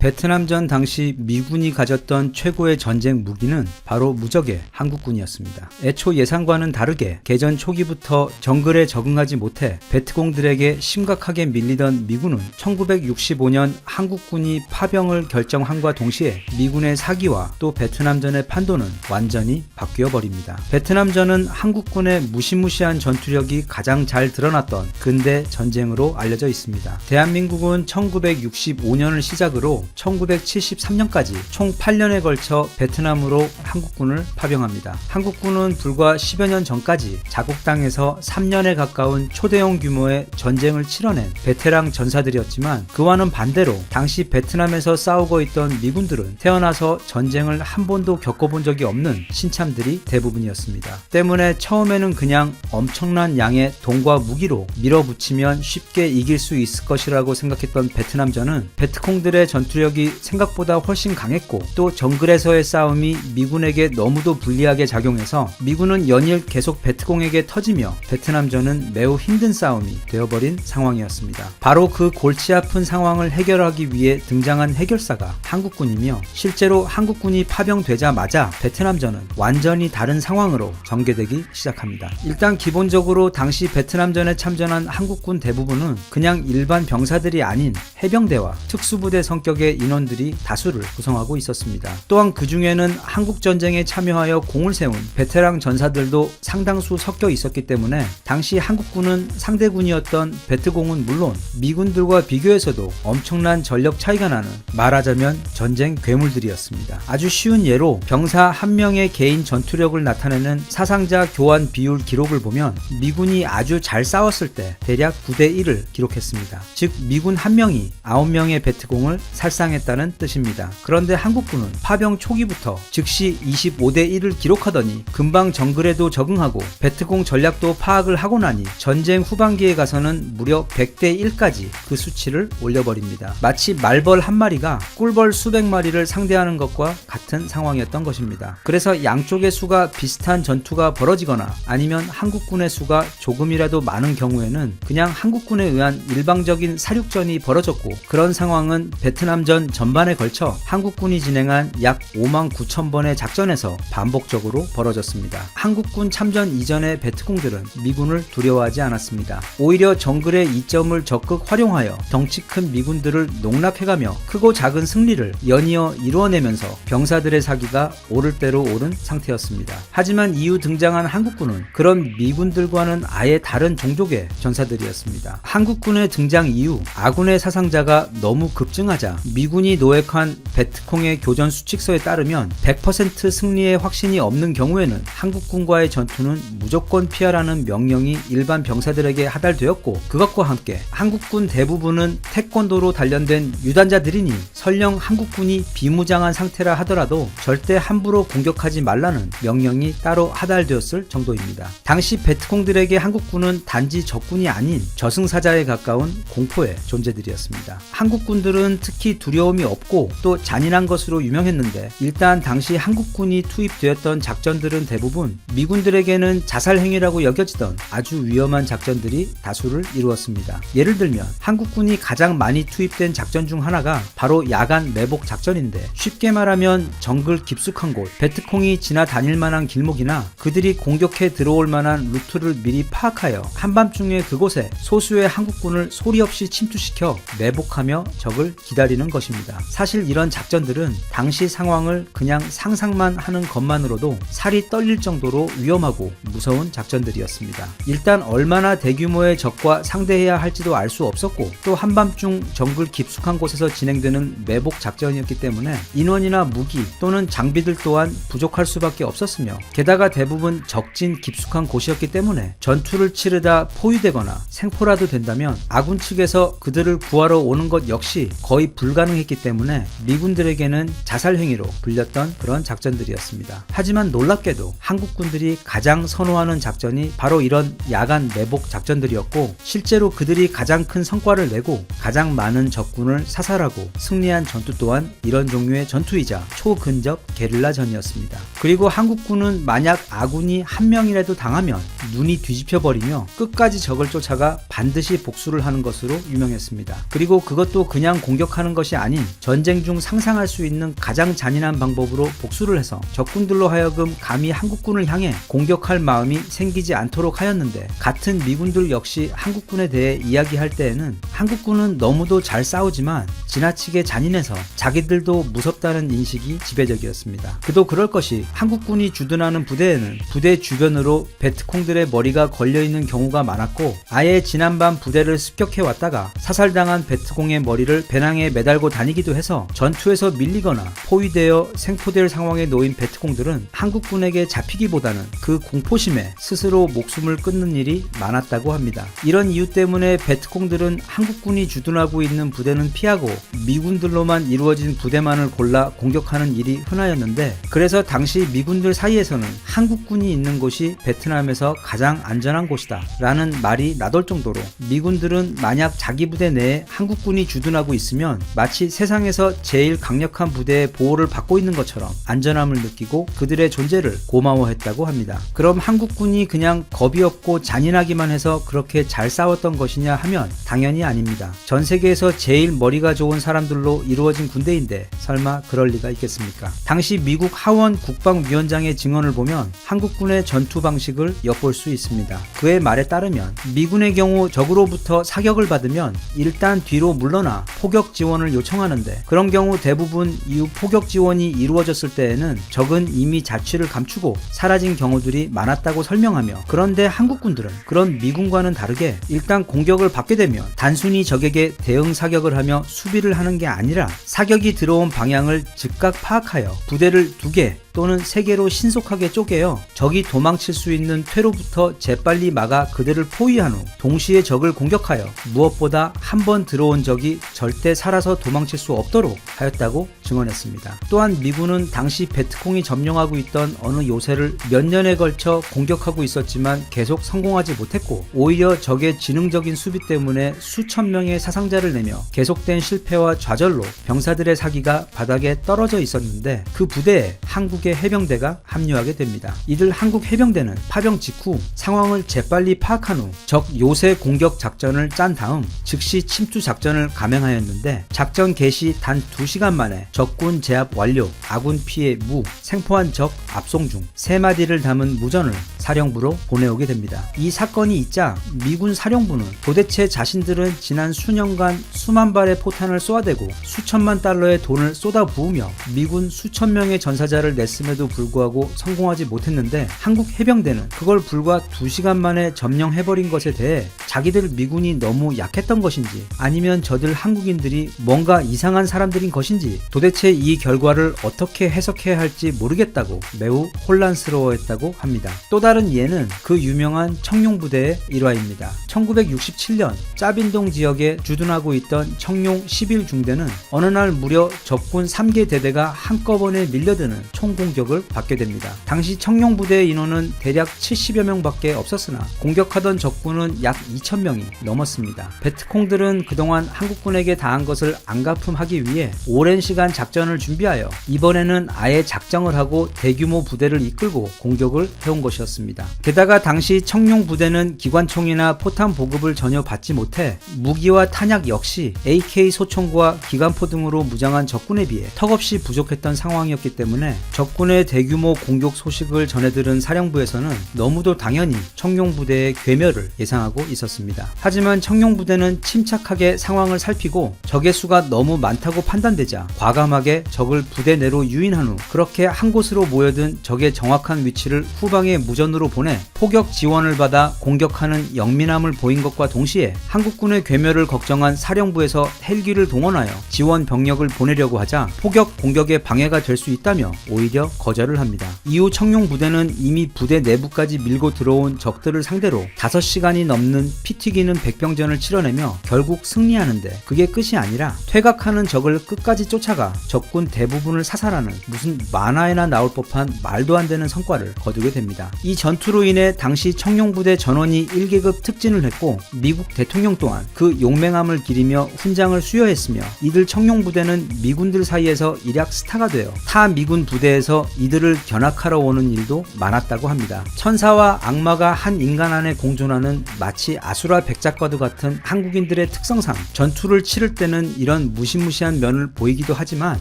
베트남전 당시 미군이 가졌던 최고의 전쟁 무기는 바로 무적의 한국군이었습니다. 애초 예상과는 다르게 개전 초기부터 정글에 적응하지 못해 베트공들에게 심각하게 밀리던 미군은 1965년 한국군이 파병을 결정함과 동시에 미군의 사기와 또 베트남전의 판도는 완전히 바뀌어 버립니다. 베트남전은 한국군의 무시무시한 전투력이 가장 잘 드러났던 근대 전쟁으로 알려져 있습니다. 대한민국은 1965년을 시작으로 1973년까지 총 8년에 걸쳐 베트남으로 한국군을 파병합니다. 한국군은 불과 10여 년 전까지 자국 땅에서 3년에 가까운 초대형 규모의 전쟁을 치러낸 베테랑 전사들이었지만 그와는 반대로 당시 베트남에서 싸우고 있던 미군들은 태어나서 전쟁을 한 번도 겪어본 적이 없는 신참들이 대부분이었습니다. 때문에 처음에는 그냥 엄청난 양의 돈과 무기로 밀어붙이면 쉽게 이길 수 있을 것이라고 생각했던 베트남전은 베트콩들의 전투력이 생각보다 훨씬 강했고 또 정글에서의 싸움이 미군에게 너무도 불리하게 작용해서 미군은 연일 계속 베트콩에게 터지며 베트남전은 매우 힘든 싸움이 되어버린 상황이었습니다. 바로 그 골치 아픈 상황을 해결하기 위해 등장한 해결사가 한국군이며 실제로 한국군이 파병되자마자 베트남전은 완전히 다른 상황으로 전개되기 시작합니다. 일단 기본적으로 당시 베트남전에 참전한 한국군 대부분은 그냥 일반 병사들이 아닌 해병대와 특수부대 성격의 인원들이 다수를 구성하고 있었습니다. 또한 그 중에는 한국전쟁에 참여하여 공을 세운 베테랑 전사들도 상당수 섞여 있었기 때문에 당시 한국군은 상대군이었던 베트공은 물론 미군들과 비교해서도 엄청난 전력 차이가 나는 말하자면 전쟁 괴물들이었습니다. 아주 쉬운 예로 병사 한 명의 개인 전투력을 나타내는 사상자 교환 비율 기록을 보면 미군이 아주 잘 싸웠을 때 대략 9대1을 기록했습니다. 즉 미군 한 명이 9명의 베트공을 살상했다는 뜻입니다. 그런데 한국군은 파병 초기부터 즉시 25대1을 기록하더니 금방 정글에도 적응하고 베트공 전략도 파악을 하고 나니 전쟁 후반기에 가서는 무려 100대1까지 그 수치를 올려버립니다. 마치 말벌 한 마리가 꿀벌 수백 마리를 상대하는 것과 같은 상황이었던 것입니다. 그래서 양쪽의 수가 비슷한 전투가 벌어지거나 아니면 한국군의 수가 조금이라도 많은 경우에는 그냥 한국군에 의한 일방적인 사륙전이 벌어졌고 그런 상황은 베트남전 전반에 걸쳐 한국군이 진행한 약 5만 9천 번의 작전에서 반복적으로 벌어졌습니다. 한국군 참전 이전의 베트콩들은 미군을 두려워하지 않았습니다. 오히려 정글의 이점을 적극 활용하여 덩치 큰 미군들을 농락해가며 크고 작은 승리를 연이어 이루어내면서 병사들의 사기가 오를 대로 오른 상태였습니다. 하지만 이후 등장한 한국군은 그런 미군들과는 아예 다른 종족의 전사들이었습니다. 한국군의 등장 이후 아군의 사상자가 너무 급증하자 미군이 노획한 베트콩의 교전 수칙서에 따르면 100% 승리의 확신이 없는 경우에는 한국군과의 전투는 무조건 피하라는 명령이 일반 병사들에게 하달되었고 그것과 함께 한국군 대부분은 태권도로 단련된 유단자들이니 설령 한국군이 비무장한 상태라 하더라도 절대 함부로 공격하지 말라는 명령이 따로 하달되었을 정도입니다. 당시 베트콩들에게 한국군은 단지 적군이 아닌 저승사자에 가까운 공포의 존재들이었습니다. 한국군들은 특히 두려움이 없고 또 잔인한 것으로 유명했는데 일단 당시 한국군이 투입되었던 작전들은 대부분 미군들에게는 자살행위라고 여겨지던 아주 위험한 작전들이 다수를 이루었습니다. 예를 들면 한국군이 가장 많이 투입된 작전 중 하나가 바로 야간 매복 작전인데 쉽게 말하면 정글 깊숙한 곳, 베트콩이 지나다닐 만한 길목이나 그들이 공격해 들어올 만한 루트를 미리 파악하여 한밤중에 그곳에 소수의 한국군을 소리 없이 침투시켜 매복하며 적을 기다리는 것입니다. 사실 이런 작전들은 당시 상황을 그냥 상상만 하는 것만으로도 살이 떨릴 정도로 위험하고 무서운 작전들이었습니다. 일단 얼마나 대규모의 적과 상대해야 할지도 알 수 없었고 또 한밤중 정글 깊숙한 곳에서 진행되는 매복 작전이었기 때문에 인원이나 무기 또는 장비들 또한 부족할 수밖에 없었으며 게다가 대부분 적진 깊숙한 곳이었기 때문에 전투를 치르다 포위되거나 생포라도 된다면 아군 측에서 그들을 구하러 오는 것 역시 거의 불가능했기 때문에 미군들에게는 자살행위로 불렸던 그런 작전들이었습니다. 하지만 놀랍게도 한국군들이 가장 선호하는 작전이 바로 이런 야간 매복 작전들이었고 실제로 그들이 가장 큰 성과를 내고 가장 많은 적군을 사살하고 승리한 전투 또한 이런 종류의 전투이자 초근접 게릴라전이었습니다. 그리고 한국군은 만약 아군이 한 명이라도 당하면 눈이 뒤집혀버리며 끝까지 적을 쫓아가 반드시 복수를 하는 것으로 유명했습니다. 그리고 그것도 그냥 공격하는 것이 것이 아닌 전쟁 중 상상할 수 있는 가장 잔인한 방법으로 복수를 해서 적군들로 하여금 감히 한국군을 향해 공격할 마음이 생기지 않도록 하였는데, 같은 미군들 역시 한국군에 대해 이야기할 때에는 한국군은 너무도 잘 싸우지만 지나치게 잔인해서 자기들도 무섭다는 인식이 지배적이었습니다. 그도 그럴 것이 한국군이 주둔하는 부대에는 부대 주변으로 베트콩들의 머리가 걸려있는 경우가 많았고, 아예 지난밤 부대를 습격해 왔다가 사살당한 베트콩의 머리를 배낭에 매달고 다니기도 해서 전투에서 밀리거나 포위되어 생포될 상황에 놓인 베트콩들은 한국군에게 잡히기보다는 그 공포심에 스스로 목숨을 끊는 일이 많았다고 합니다. 이런 이유 때문에 베트콩들은 한국군이 주둔하고 있는 부대는 피하고 미군들로만 이루어진 부대만을 골라 공격하는 일이 흔하였는데, 그래서 당시 미군들 사이에서는 한국군이 있는 곳이 베트남에서 가장 안전한 곳이다 라는 말이 나돌 정도로, 미군들은 만약 자기 부대 내에 한국군이 주둔하고 있으면 마치 세상에서 제일 강력한 부대의 보호를 받고 있는 것처럼 안전함을 느끼고 그들의 존재를 고마워했다고 합니다. 그럼 한국군이 그냥 겁이 없고 잔인하기만 해서 그렇게 잘 싸웠던 것이냐 하면 당연히 아닙니다. 전 세계에서 제일 머리가 좋은 사람들로 이루어진 군대인데 설마 그럴 리가 있겠습니까? 당시 미국 하원 국방위원장의 증언을 보면 한국군의 전투 방식을 엿볼 수 있습니다. 그의 말에 따르면 미군의 경우 적으로부터 사격을 받으면 일단 뒤로 물러나 포격 지원을 요청하는데, 그런 경우 대부분 이후 포격 지원이 이루어졌을 때에는 적은 이미 자취를 감추고 사라진 경우들이 많았다고 설명하며, 그런데 한국군들은 그런 미군과는 다르게 일단 공격을 받게 되면 단순히 적에게 대응 사격을 하며 수비를 하는 게 아니라 사격이 들어온 방향을 즉각 파악하여 부대를 2개 또는 3개로 신속하게 쪼개어 적이 도망칠 수 있는 퇴로부터 재빨리 막아 그들을 포위한 후 동시에 적을 공격하여 무엇보다 한 번 들어온 적이 절대 살아서 도망칠 수 없도록 하였다고 증언했습니다. 또한 미군은 당시 베트콩이 점령하고 있던 어느 요새를 몇 년에 걸쳐 공격하고 있었지만 계속 성공하지 못했고, 오히려 적의 지능적인 수비 때문에 수천 명의 사상자를 내며 계속된 실패와 좌절로 병사들의 사기가 바닥에 떨어져 있었는데, 그 부대에 한국의 해병대가 합류하게 됩니다. 이들 한국 해병대는 파병 직후 상황을 재빨리 파악한 후 적 요새 공격 작전을 짠 다음 즉시 침투 작전을 감행하였는데, 작전 개시 단 2시간 만에 적군 제압 완료, 아군 피해 무, 생포한 적 압송 중 3마디를 담은 무전을 사령부로 보내오게 됩니다. 이 사건이 있자 미군 사령부는 도대체 자신들은 지난 수년간 수만 발의 포탄을 쏘아대고 수천만 달러의 돈을 쏟아부으며 미군 수천 명의 전사자를 냈음에도 불구하고 성공하지 못했는데, 한국 해병대는 그걸 불과 2시간 만에 점령해버린 것에 대해 자기들 미군이 너무 약했던 것인지 아니면 저들 한국인들이 뭔가 이상한 사람들인 것인지 도대체 이 결과를 어떻게 해석해야 할지 모르겠다고 매우 혼란스러워했다고 합니다. 또 다른 예는 그 유명한 청룡부대의 일화입니다. 1967년 짜빈동 지역에 주둔하고 있던 청룡 11중대는 어느 날 무려 적군 3개 대대가 한꺼번에 밀려드는 총공격을 받게 됩니다. 당시 청룡부대의 인원은 대략 70여 명밖에 없었으나 공격하던 적군은 약 2,000명이 넘었습니다. 베트콩들은 그동안 한국군에게 당한 것을 안갚음하기 위해 오랜 시간 작전을 준비하여 이번에는 아예 작정을 하고 대규모 부대를 이끌고 공격을 해온 것이었습니다. 게다가 당시 청룡 부대는 기관총이나 포탄 보급을 전혀 받지 못해 무기와 탄약 역시 AK 소총과 기관포 등으로 무장한 적군에 비해 턱없이 부족했던 상황이었기 때문에 적군의 대규모 공격 소식을 전해들은 사령부에서는 너무도 당연히 청룡 부대의 괴멸을 예상하고 있었습니다. 하지만 청룡 부대는 침착하게 상황을 살피고 적의 수가 너무 많다고 판단되자 과감하게 적을 부대 내로 유인한 후 그렇게 한 곳으로 모여든 적의 정확한 위치를 후방에 무전으로 보내 포격 지원을 받아 공격하는 영민함을 보인 것과 동시에 한국군의 괴멸을 걱정한 사령부에서 헬기를 동원하여 지원 병력을 보내려고 하자 포격 공격에 방해가 될 수 있다며 오히려 거절을 합니다. 이후 청룡 부대는 이미 부대 내부까지 밀고 들어온 적들을 상대로 5시간이 넘는 피 튀기는 백병전을 치러내며 결국 승리하는데, 그게 끝이 아니라 퇴각하는 적을 끝까지 쫓아가 적군 대부분을 사살하는 무슨 만화에나 나올 법한 말도 안 되는 성과를 거두게 됩니다. 이 이 전투로 인해 당시 청룡부대 전원이 1계급 특진을 했고 미국 대통령 또한 그 용맹함을 기리며 훈장을 수여했으며 이들 청룡부대는 미군들 사이에서 일약 스타가 되어 타 미군 부대에서 이들을 견학하러 오는 일도 많았다고 합니다. 천사와 악마가 한 인간 안에 공존하는 마치 아수라 백작과도 같은 한국인들의 특성상 전투를 치를 때는 이런 무시무시한 면을 보이기도 하지만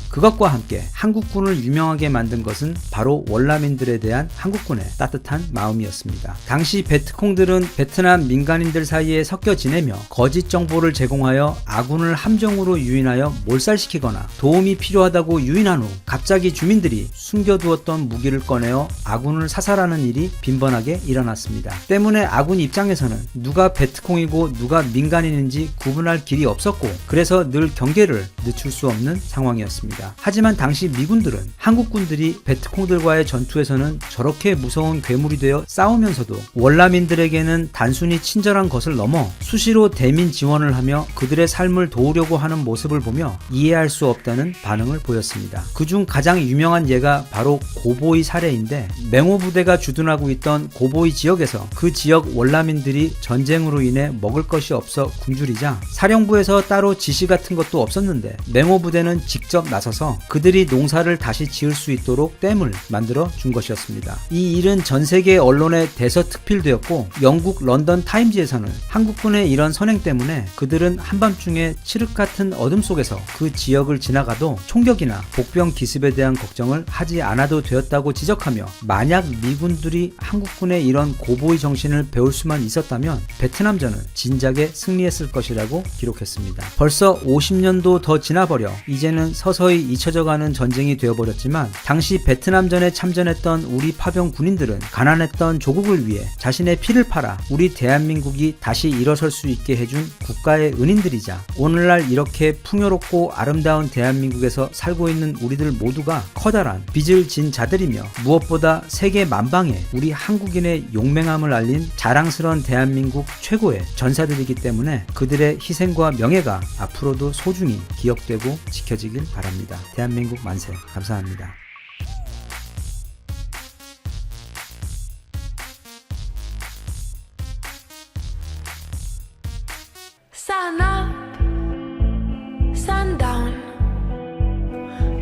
그것과 함께 한국군을 유명하게 만든 것은 바로 월남인들에 대한 한국군의 따뜻한 마음이었습니다. 당시 베트콩들은 베트남 민간인들 사이에 섞여 지내며 거짓 정보를 제공하여 아군을 함정으로 유인하여 몰살시키거나 도움이 필요하다고 유인한 후 갑자기 주민들이 숨겨두었던 무기를 꺼내어 아군을 사살하는 일이 빈번하게 일어났습니다. 때문에 아군 입장에서는 누가 베트콩이고 누가 민간인인지 구분할 길이 없었고 그래서 늘 경계를 늦출 수 없는 상황이었습니다. 하지만 당시 미군들은 한국군들이 베트콩들과의 전투에서는 저렇게 무서운 괴물이 되어 싸우면서도 월남인들에게는 단순히 친절한 것을 넘어 수시로 대민 지원을 하며 그들의 삶을 도우려고 하는 모습을 보며 이해할 수 없다는 반응을 보였습니다. 그중 가장 유명한 예가 바로 고보이 사례인데 맹호 부대가 주둔하고 있던 고보이 지역에서 그 지역 월남인들이 전쟁으로 인해 먹을 것이 없어 굶주리자 사령부에서 따로 지시 같은 것도 없었는데 맹호 부대는 직접 나서서 그들이 농사를 다시 지을 수 있도록 댐을 만들어 준 것이었습니다. 이 일은 전 세계 언론에 대서특필되었고 영국 런던 타임즈에서는 한국군의 이런 선행 때문에 그들은 한밤중에 칠흑 같은 어둠 속에서 그 지역을 지나가도 총격이나 복병 기습에 대한 걱정을 하지 않아도 되었다고 지적하며 만약 미군들이 한국군의 이런 고보이 정신을 배울 수만 있었다면 베트남전은 진작에 승리했을 것이라고 기록했습니다. 벌써 50년도 더 지나버려 이제는 서서히 잊혀져가는 전쟁이 되어버렸지만 당시 베트남전에 참전했던 우리 파병 군인들은 가난했던 조국을 위해 자신의 피를 팔아 우리 대한민국이 다시 일어설 수 있게 해준 국가의 은인들이자 오늘날 이렇게 풍요롭고 아름다운 대한민국에서 살고 있는 우리들 모두가 커다란 빚을 진 자들이며 무엇보다 세계 만방에 우리 한국인의 용맹함을 알린 자랑스러운 대한민국 최고의 전사들이기 때문에 그들의 희생과 명예가 앞으로도 소중히 기억되고 지켜지길 바랍니다. 대한민국 만세. 감사합니다. Sun up, sun down.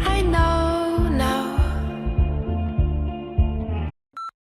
I know now.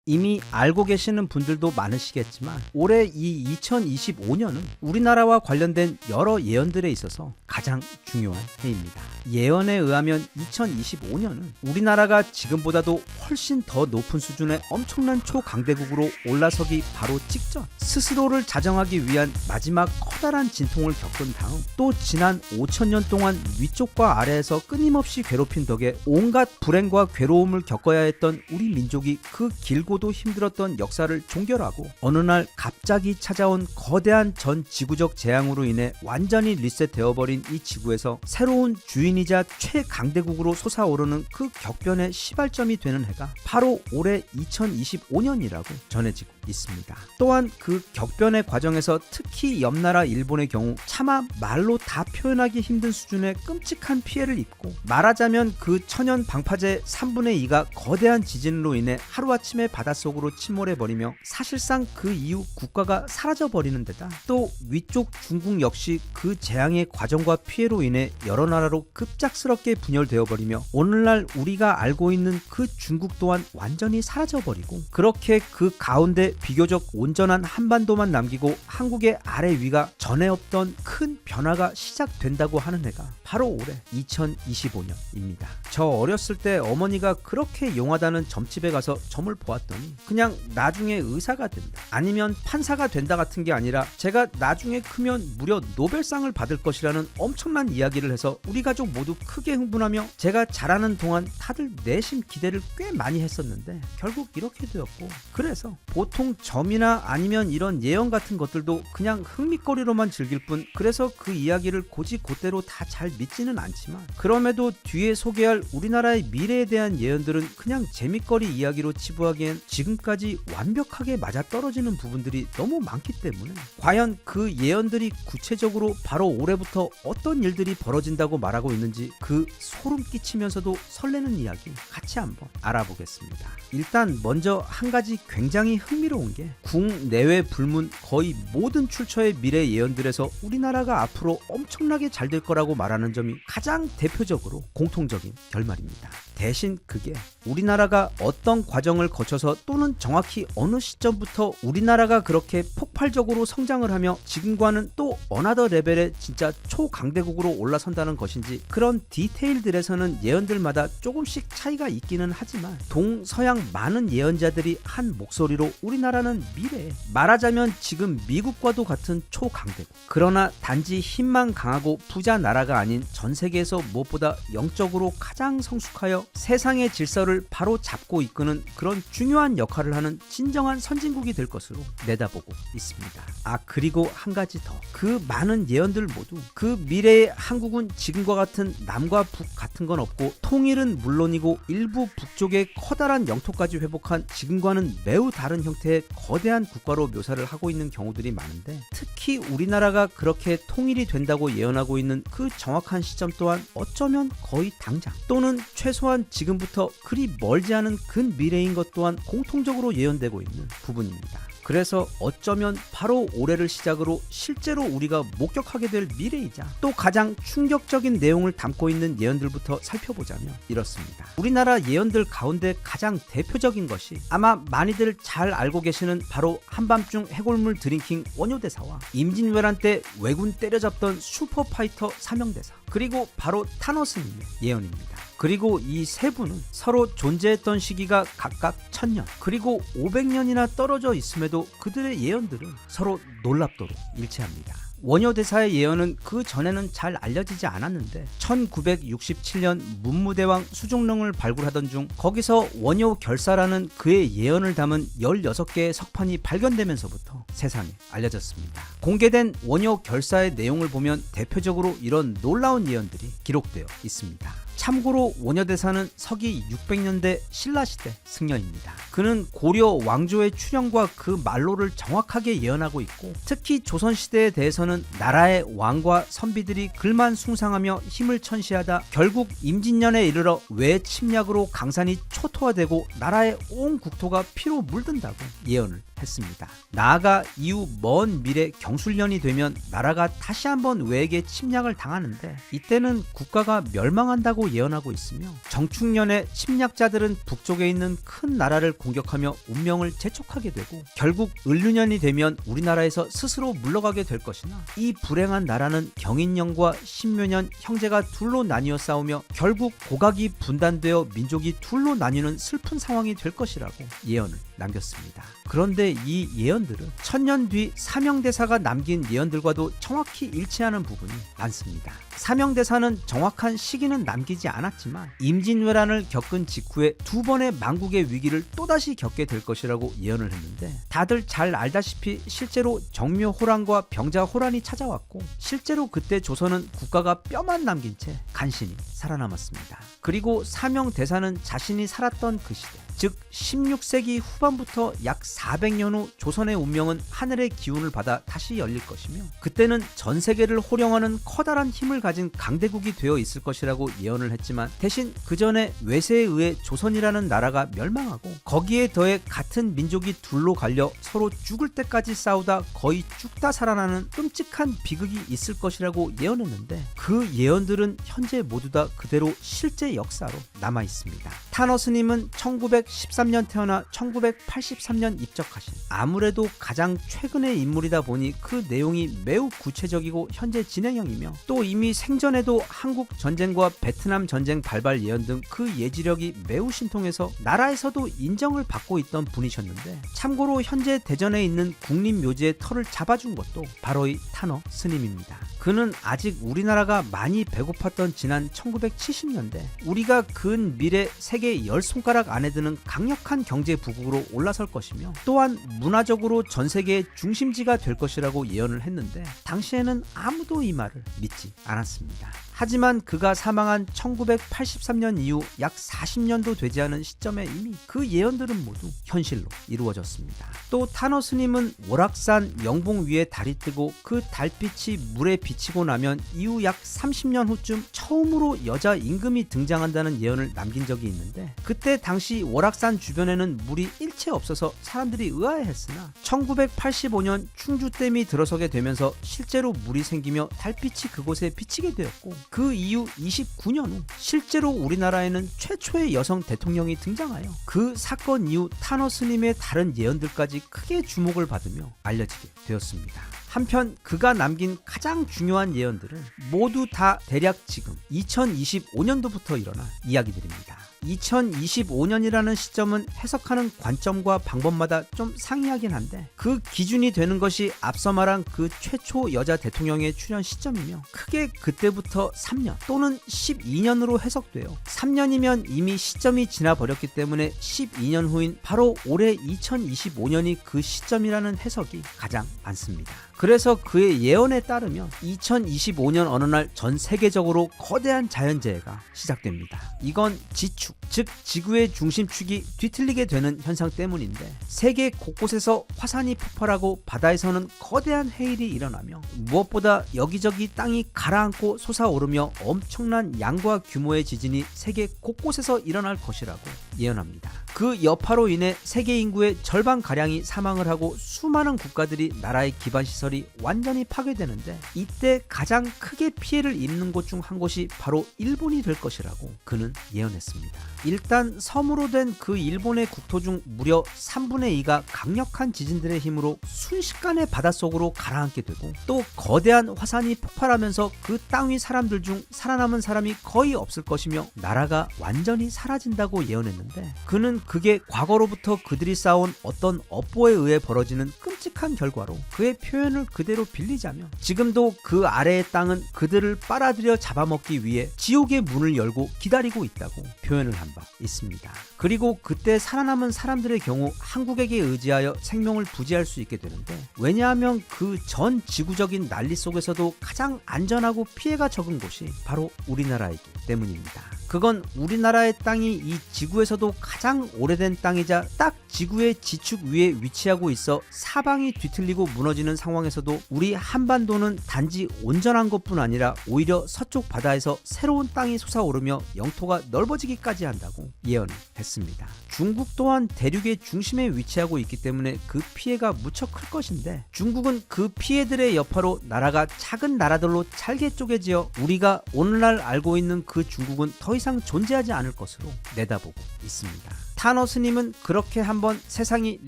이미 알고 계시는 분들도 많으시겠지만 올해 이 2025년은 우리나라와 관련된 여러 예언들에 있어서 가장 중요한 해입니다. 예언에 의하면 2025년은 우리나라가 지금보다도 훨씬 더 높은 수준의 엄청난 초강대국으로 올라서기 바로 직전 스스로를 자정하기 위한 마지막 커다란 진통을 겪은 다음 또 지난 5천년 동안 위쪽과 아래에서 끊임없이 괴롭힌 덕에 온갖 불행과 괴로움을 겪어야 했던 우리 민족이 그 길고도 힘들었던 역사를 종결하고 어느 날 갑자기 찾아온 거대한 전 지구적 재앙으로 인해 완전히 리셋되어버린 이 지구에서 새로운 주인이자 최강대국으로 솟아오르는 그 격변의 시발점이 되는 해가 바로 올해 2025년이라고 전해지고 있습니다. 또한 그 격변의 과정에서 특히 옆나라 일본의 경우 차마 말로 다 표현하기 힘든 수준의 끔찍한 피해를 입고 말하자면 그 천연 방파제 3분의 2가 거대한 지진으로 인해 하루아침에 바닷속으로 침몰해버리며 사실상 그 이후 국가가 사라져버리는 데다 또 위쪽 중국 역시 그 재앙의 과정과 피해로 인해 여러 나라로 급작스럽게 분열되어버리며 오늘날 우리가 알고 있는 그 중국 또한 완전히 사라져버리고 그렇게 그 가운데 비교적 온전한 한반도만 남기고 한국의 아래 위가 전에 없던 큰 변화가 시작된다고 하는 해가 바로 올해 2025년입니다. 저 어렸을 때 어머니가 그렇게 용하다는 점집에 가서 점을 보았더니 그냥 나중에 의사가 된다 아니면 판사가 된다 같은 게 아니라 제가 나중에 크면 무려 노벨상을 받을 것이라는 엄청난 이야기를 해서 우리 가족 모두 크게 흥분하며 제가 자라는 동안 다들 내심 기대를 꽤 많이 했었는데 결국 이렇게 되었고 그래서 보통 보통 점이나 아니면 이런 예언 같은 것들도 그냥 흥미거리로만 즐길 뿐, 그래서 그 이야기를 곧이곧대로 다 잘 믿지는 않지만, 그럼에도 뒤에 소개할 우리나라의 미래에 대한 예언들은 그냥 재밌거리 이야기로 치부하기엔 지금까지 완벽하게 맞아떨어지는 부분들이 너무 많기 때문에, 과연 그 예언들이 구체적으로 바로 올해부터 어떤 일들이 벌어진다고 말하고 있는지 그 소름 끼치면서도 설레는 이야기 같이 한번 알아보겠습니다. 일단 먼저 한 가지 굉장히 흥미로운 게, 국내외 불문 거의 모든 출처의 미래 예언들에서 우리나라가 앞으로 엄청나게 잘 될 거라고 말하는 점이 가장 대표적으로 공통적인 결말입니다. 대신 그게 우리나라가 어떤 과정을 거쳐서 또는 정확히 어느 시점부터 우리나라가 그렇게 폭발적으로 성장을 하며 지금과는 또 어나더 레벨의 진짜 초강대국으로 올라선다는 것인지, 그런 디테일들에서는 예언들마다 조금씩 차이가 있기는 하지만 동서양 많은 예언자들이 한 목소리로 우리나라는 미래에, 말하자면 지금 미국과도 같은 초강대국, 그러나 단지 힘만 강하고 부자 나라가 아닌 전 세계에서 무엇보다 영적으로 가장 성숙하여 세상의 질서를 바로 잡고 이끄는 그런 중요한 역할을 하는 진정한 선진국이 될 것으로 내다보고 있습니다. 그리고 한 가지 더, 그 많은 예언들 모두 그 미래의 한국은 지금과 같은 남과 북 같은 건 없고, 통일은 물론이고 일부 북쪽의 커다란 영토까지 회복한 지금과는 매우 다른 형태의 거대한 국가로 묘사를 하고 있는 경우들이 많은데, 특히 우리나라가 그렇게 통일이 된다고 예언하고 있는 그 정확한 시점 또한 어쩌면 거의 당장 또는 최소한 지금부터 그리 멀지 않은 근미래인 것 또한 공통적으로 예언되고 있는 부분입니다. 그래서 어쩌면 바로 올해를 시작으로 실제로 우리가 목격하게 될 미래이자 또 가장 충격적인 내용을 담고 있는 예언들부터 살펴보자면 이렇습니다. 우리나라 예언들 가운데 가장 대표적인 것이 아마 많이들 잘 알고 계시는 바로 한밤중 해골물 드링킹 원효대사와 임진왜란 때 왜군 때려잡던 슈퍼파이터 사명대사, 그리고 바로 타노스님의 예언입니다. 그리고 이 세 분은 서로 존재했던 시기가 각각 1000년 그리고 500년이나 떨어져 있음에도 그들의 예언들은 서로 놀랍도록 일치합니다. 원효대사의 예언은 그 전에는 잘 알려지지 않았는데 1967년 문무대왕 수종릉을 발굴하던 중 거기서 원효결사라는 그의 예언을 담은 16개의 석판이 발견되면서부터 세상에 알려졌습니다. 공개된 원효결사의 내용을 보면 대표적으로 이런 놀라운 예언들이 기록되어 있습니다. 참고로 원효대사는 서기 600년대 신라시대 승려입니다. 그는 고려 왕조의 출현과 그 말로를 정확하게 예언하고 있고, 특히 조선시대에 대해서는 나라의 왕과 선비들이 글만 숭상하며 힘을 천시하다 결국 임진년에 이르러 외 침략으로 강산이 초토화되고 나라의 온 국토가 피로 물든다고 예언을 했습니다. 나아가 이후 먼 미래 경술년이 되면 나라가 다시 한번 외에게 침략을 당하는데, 이때는 국가가 멸망한다고 예언하고 있으며 정축년에 침략자들은 북쪽에 있는 큰 나라를 공격하며 운명을 재촉하게 되고, 결국 을류년이 되면 우리나라에서 스스로 물러가게 될 것이나, 이 불행한 나라는 경인년과 신묘년 형제가 둘로 나뉘어 싸우며 결국 고각이 분단되어 민족이 둘로 나뉘는 슬픈 상황이 될 것이라고 예언을 남겼습니다. 그런데 이 예언들은 1000년 뒤 사명대사가 남긴 예언들과도 정확히 일치하는 부분이 많습니다. 사명대사는 정확한 시기는 남기지 않았지만 임진왜란을 겪은 직후에 2번의 망국의 위기를 또다시 겪게 될 것이라고 예언을 했는데, 다들 잘 알다시피 실제로 정묘호란과 병자호란이 찾아왔고, 실제로 그때 조선은 국가가 뼈만 남긴 채 간신히 살아남았습니다. 그리고 사명대사는 자신이 살았던 그 시대, 즉 16세기 후반부터 약 400년 후 조선의 운명은 하늘의 기운을 받아 다시 열릴 것이며, 그때는 전 세계를 호령하는 커다란 힘을 가진 강대국이 되어 있을 것이라고 예언을 했지만, 대신 그 전에 외세에 의해 조선이라는 나라가 멸망하고 거기에 더해 같은 민족이 둘로 갈려 서로 죽을 때까지 싸우다 거의 쭉 다 살아나는 끔찍한 비극이 있을 것이라고 예언했는데, 그 예언들은 현재 모두 다 그대로 실제 역사로 남아 있습니다. 타너스님은 1913년 태어나 1983년 입적하신 아무래도 가장 최근의 인물이다 보니 그 내용이 매우 구체적이고 현재 진행형이며, 또 이미 생전에도 한국 전쟁과 베트남 전쟁 발발 예언 등 그 예지력이 매우 신통해서 나라에서도 인정을 받고 있던 분이셨는데, 참고로 현재 대전에 있는 국립묘지의 털을 잡아준 것도 바로 이 타너 스님입니다. 그는 아직 우리나라가 많이 배고팠던 지난 1970년대 우리가 근 미래 세계 세계 10손가락 안에 드는 강력한 경제 부국으로 올라설 것이며 또한 문화적으로 전 세계의 중심지가 될 것이라고 예언을 했는데 당시에는 아무도 이 말을 믿지 않았습니다. 하지만 그가 사망한 1983년 이후 약 40년도 되지 않은 시점에 이미 그 예언들은 모두 현실로 이루어졌습니다. 또 타노스님은 월악산 영봉 위에 달이 뜨고 그 달빛이 물에 비치고 나면 이후 약 30년 후쯤 처음으로 여자 임금이 등장한다는 예언을 남긴 적이 있는데 그때 당시 월악산 주변에는 물이 일체 없어서 사람들이 의아해했으나 1985년 충주댐이 들어서게 되면서 실제로 물이 생기며 달빛이 그곳에 비치게 되었고 그 이후 29년 후 실제로 우리나라에는 최초의 여성 대통령이 등장하여 그 사건 이후 타노스님의 다른 예언들까지 크게 주목을 받으며 알려지게 되었습니다. 한편 그가 남긴 가장 중요한 예언들은 모두 다 대략 지금 2025년도부터 일어난 이야기들입니다. 2025년이라는 시점은 해석하는 관점과 방법마다 좀 상이하긴 한데 그 기준이 되는 것이 앞서 말한 그 최초 여자 대통령의 출현 시점이며 크게 그때부터 3년 또는 12년으로 해석돼요. 3년이면 이미 시점이 지나버렸기 때문에 12년 후인 바로 올해 2025년이 그 시점이라는 해석이 가장 많습니다. 그래서 그의 예언에 따르면 2025년 어느 날 전 세계적으로 거대한 자연재해가 시작됩니다. 이건 지축, 즉 지구의 중심축이 뒤틀리게 되는 현상 때문인데 세계 곳곳에서 화산이 폭발하고 바다에서는 거대한 해일이 일어나며 무엇보다 여기저기 땅이 가라앉고 솟아오르며 엄청난 양과 규모의 지진이 세계 곳곳에서 일어날 것이라고 예언합니다. 그 여파로 인해 세계 인구의 절반가량이 사망을 하고 수많은 국가들이 나라의 기반시설이 완전히 파괴되는데 이때 가장 크게 피해를 입는 곳 중 한 곳이 바로 일본이 될 것이라고 그는 예언했습니다. 일단 섬으로 된 그 일본의 국토 중 무려 3분의 2가 강력한 지진들의 힘으로 순식간에 바닷속으로 가라앉게 되고 또 거대한 화산이 폭발하면서 그 땅 위 사람들 중 살아남은 사람이 거의 없을 것이며 나라가 완전히 사라진다고 예언했는데 그는 그게 과거로부터 그들이 쌓아온 어떤 업보에 의해 벌어지는 끔찍한 결과로 그의 표현을 그대로 빌리자면 지금도 그 아래의 땅은 그들을 빨아들여 잡아먹기 위해 지옥의 문을 열고 기다리고 있다고 표현을 한 바 있습니다. 그리고 그때 살아남은 사람들의 경우 한국에게 의지하여 생명을 부지할 수 있게 되는데 왜냐하면 그 전 지구적인 난리 속에서도 가장 안전하고 피해가 적은 곳이 바로 우리나라이기 때문입니다. 그건 우리나라의 땅이 이 지구에서도 가장 오래된 땅이자 딱 지구의 지축 위에 위치하고 있어 사방이 뒤틀리고 무너지는 상황에서도 우리 한반도는 단지 온전한 것뿐 아니라 오히려 서쪽 바다에서 새로운 땅이 솟아오르며 영토가 넓어지기까지 한다고 예언을 했습니다. 중국 또한 대륙의 중심에 위치하고 있기 때문에 그 피해가 무척 클 것인데 중국은 그 피해들의 여파로 나라가 작은 나라들로 잘게 쪼개지어 우리가 오늘날 알고 있는 그 중국은 더 이상 존재하지 않을 것으로 내다보고 있습니다. 타노스님은 그렇게 한번 세상이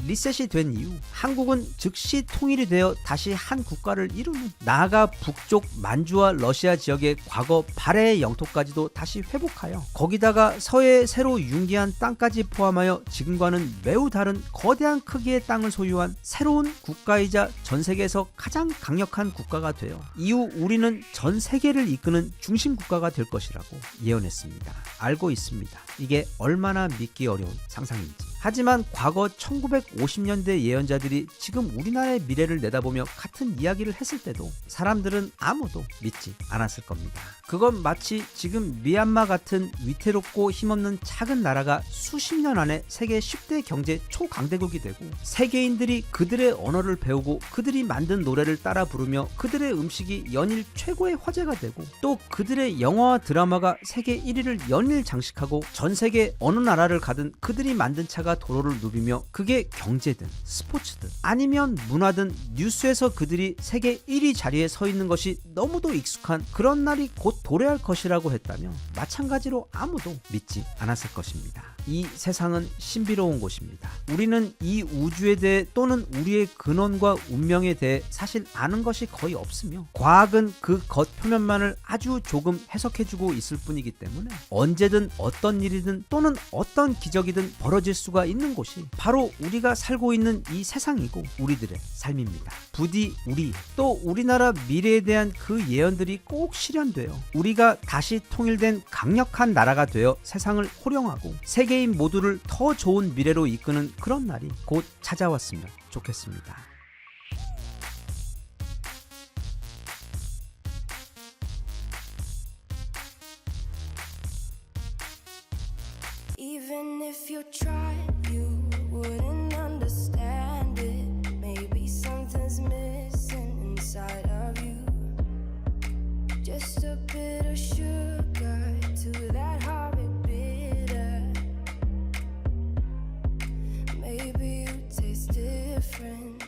리셋이 된 이후 한국은 즉시 통일이 되어 다시 한 국가를 이루는 나아가 북쪽 만주와 러시아 지역의 과거 발해의 영토까지도 다시 회복하여 거기다가 서해에 새로 융기한 땅까지 포함하여 지금과는 매우 다른 거대한 크기의 땅을 소유한 새로운 국가이자 전 세계에서 가장 강력한 국가가 되어 이후 우리는 전 세계를 이끄는 중심 국가가 될 것이라고 예언했습니다. 알고 있습니다. 이게 얼마나 믿기 어려운 상상인지. 하지만 과거 1950년대 예언자들이 지금 우리나라의 미래를 내다보며 같은 이야기를 했을 때도 사람들은 아무도 믿지 않았을 겁니다. 그건 마치 지금 미얀마 같은 위태롭고 힘없는 작은 나라가 수십 년 안에 세계 10대 경제 초강대국이 되고 세계인들이 그들의 언어를 배우고 그들이 만든 노래를 따라 부르며 그들의 음식이 연일 최고의 화제가 되고 또 그들의 영화와 드라마가 세계 1위를 연일 장식하고 전 세계 어느 나라를 가든 그들이 만든 차가 도로를 누비며 그게 경제든 스포츠든 아니면 문화든 뉴스에서 그들이 세계 1위 자리에 서 있는 것이 너무도 익숙한 그런 날이 곧 도래할 것이라고 했다면 마찬가지로 아무도 믿지 않았을 것입니다. 이 세상은 신비로운 곳입니다. 우리는 이 우주에 대해 또는 우리의 근원과 운명에 대해 사실 아는 것이 거의 없으며 과학은 그 겉표면만을 아주 조금 해석해주고 있을 뿐이기 때문에 언제든 어떤 일이든 또는 어떤 기적이든 벌어질 수가 있는 곳이 바로 우리가 살고 있는 이 세상이고 우리들의 삶입니다. 부디 우리 또 우리나라 미래에 대한 그 예언들이 꼭 실현되어 우리가 다시 통일된 강력한 나라가 되어 세상을 호령하고 세계인 모두를 더 좋은 미래로 이끄는 그런 날이 곧 찾아왔으면 좋겠습니다. Even if you tried, you wouldn't understand it. Maybe something's missing inside of you. Just a bit of sugar to that horrid bitter. Maybe you taste different.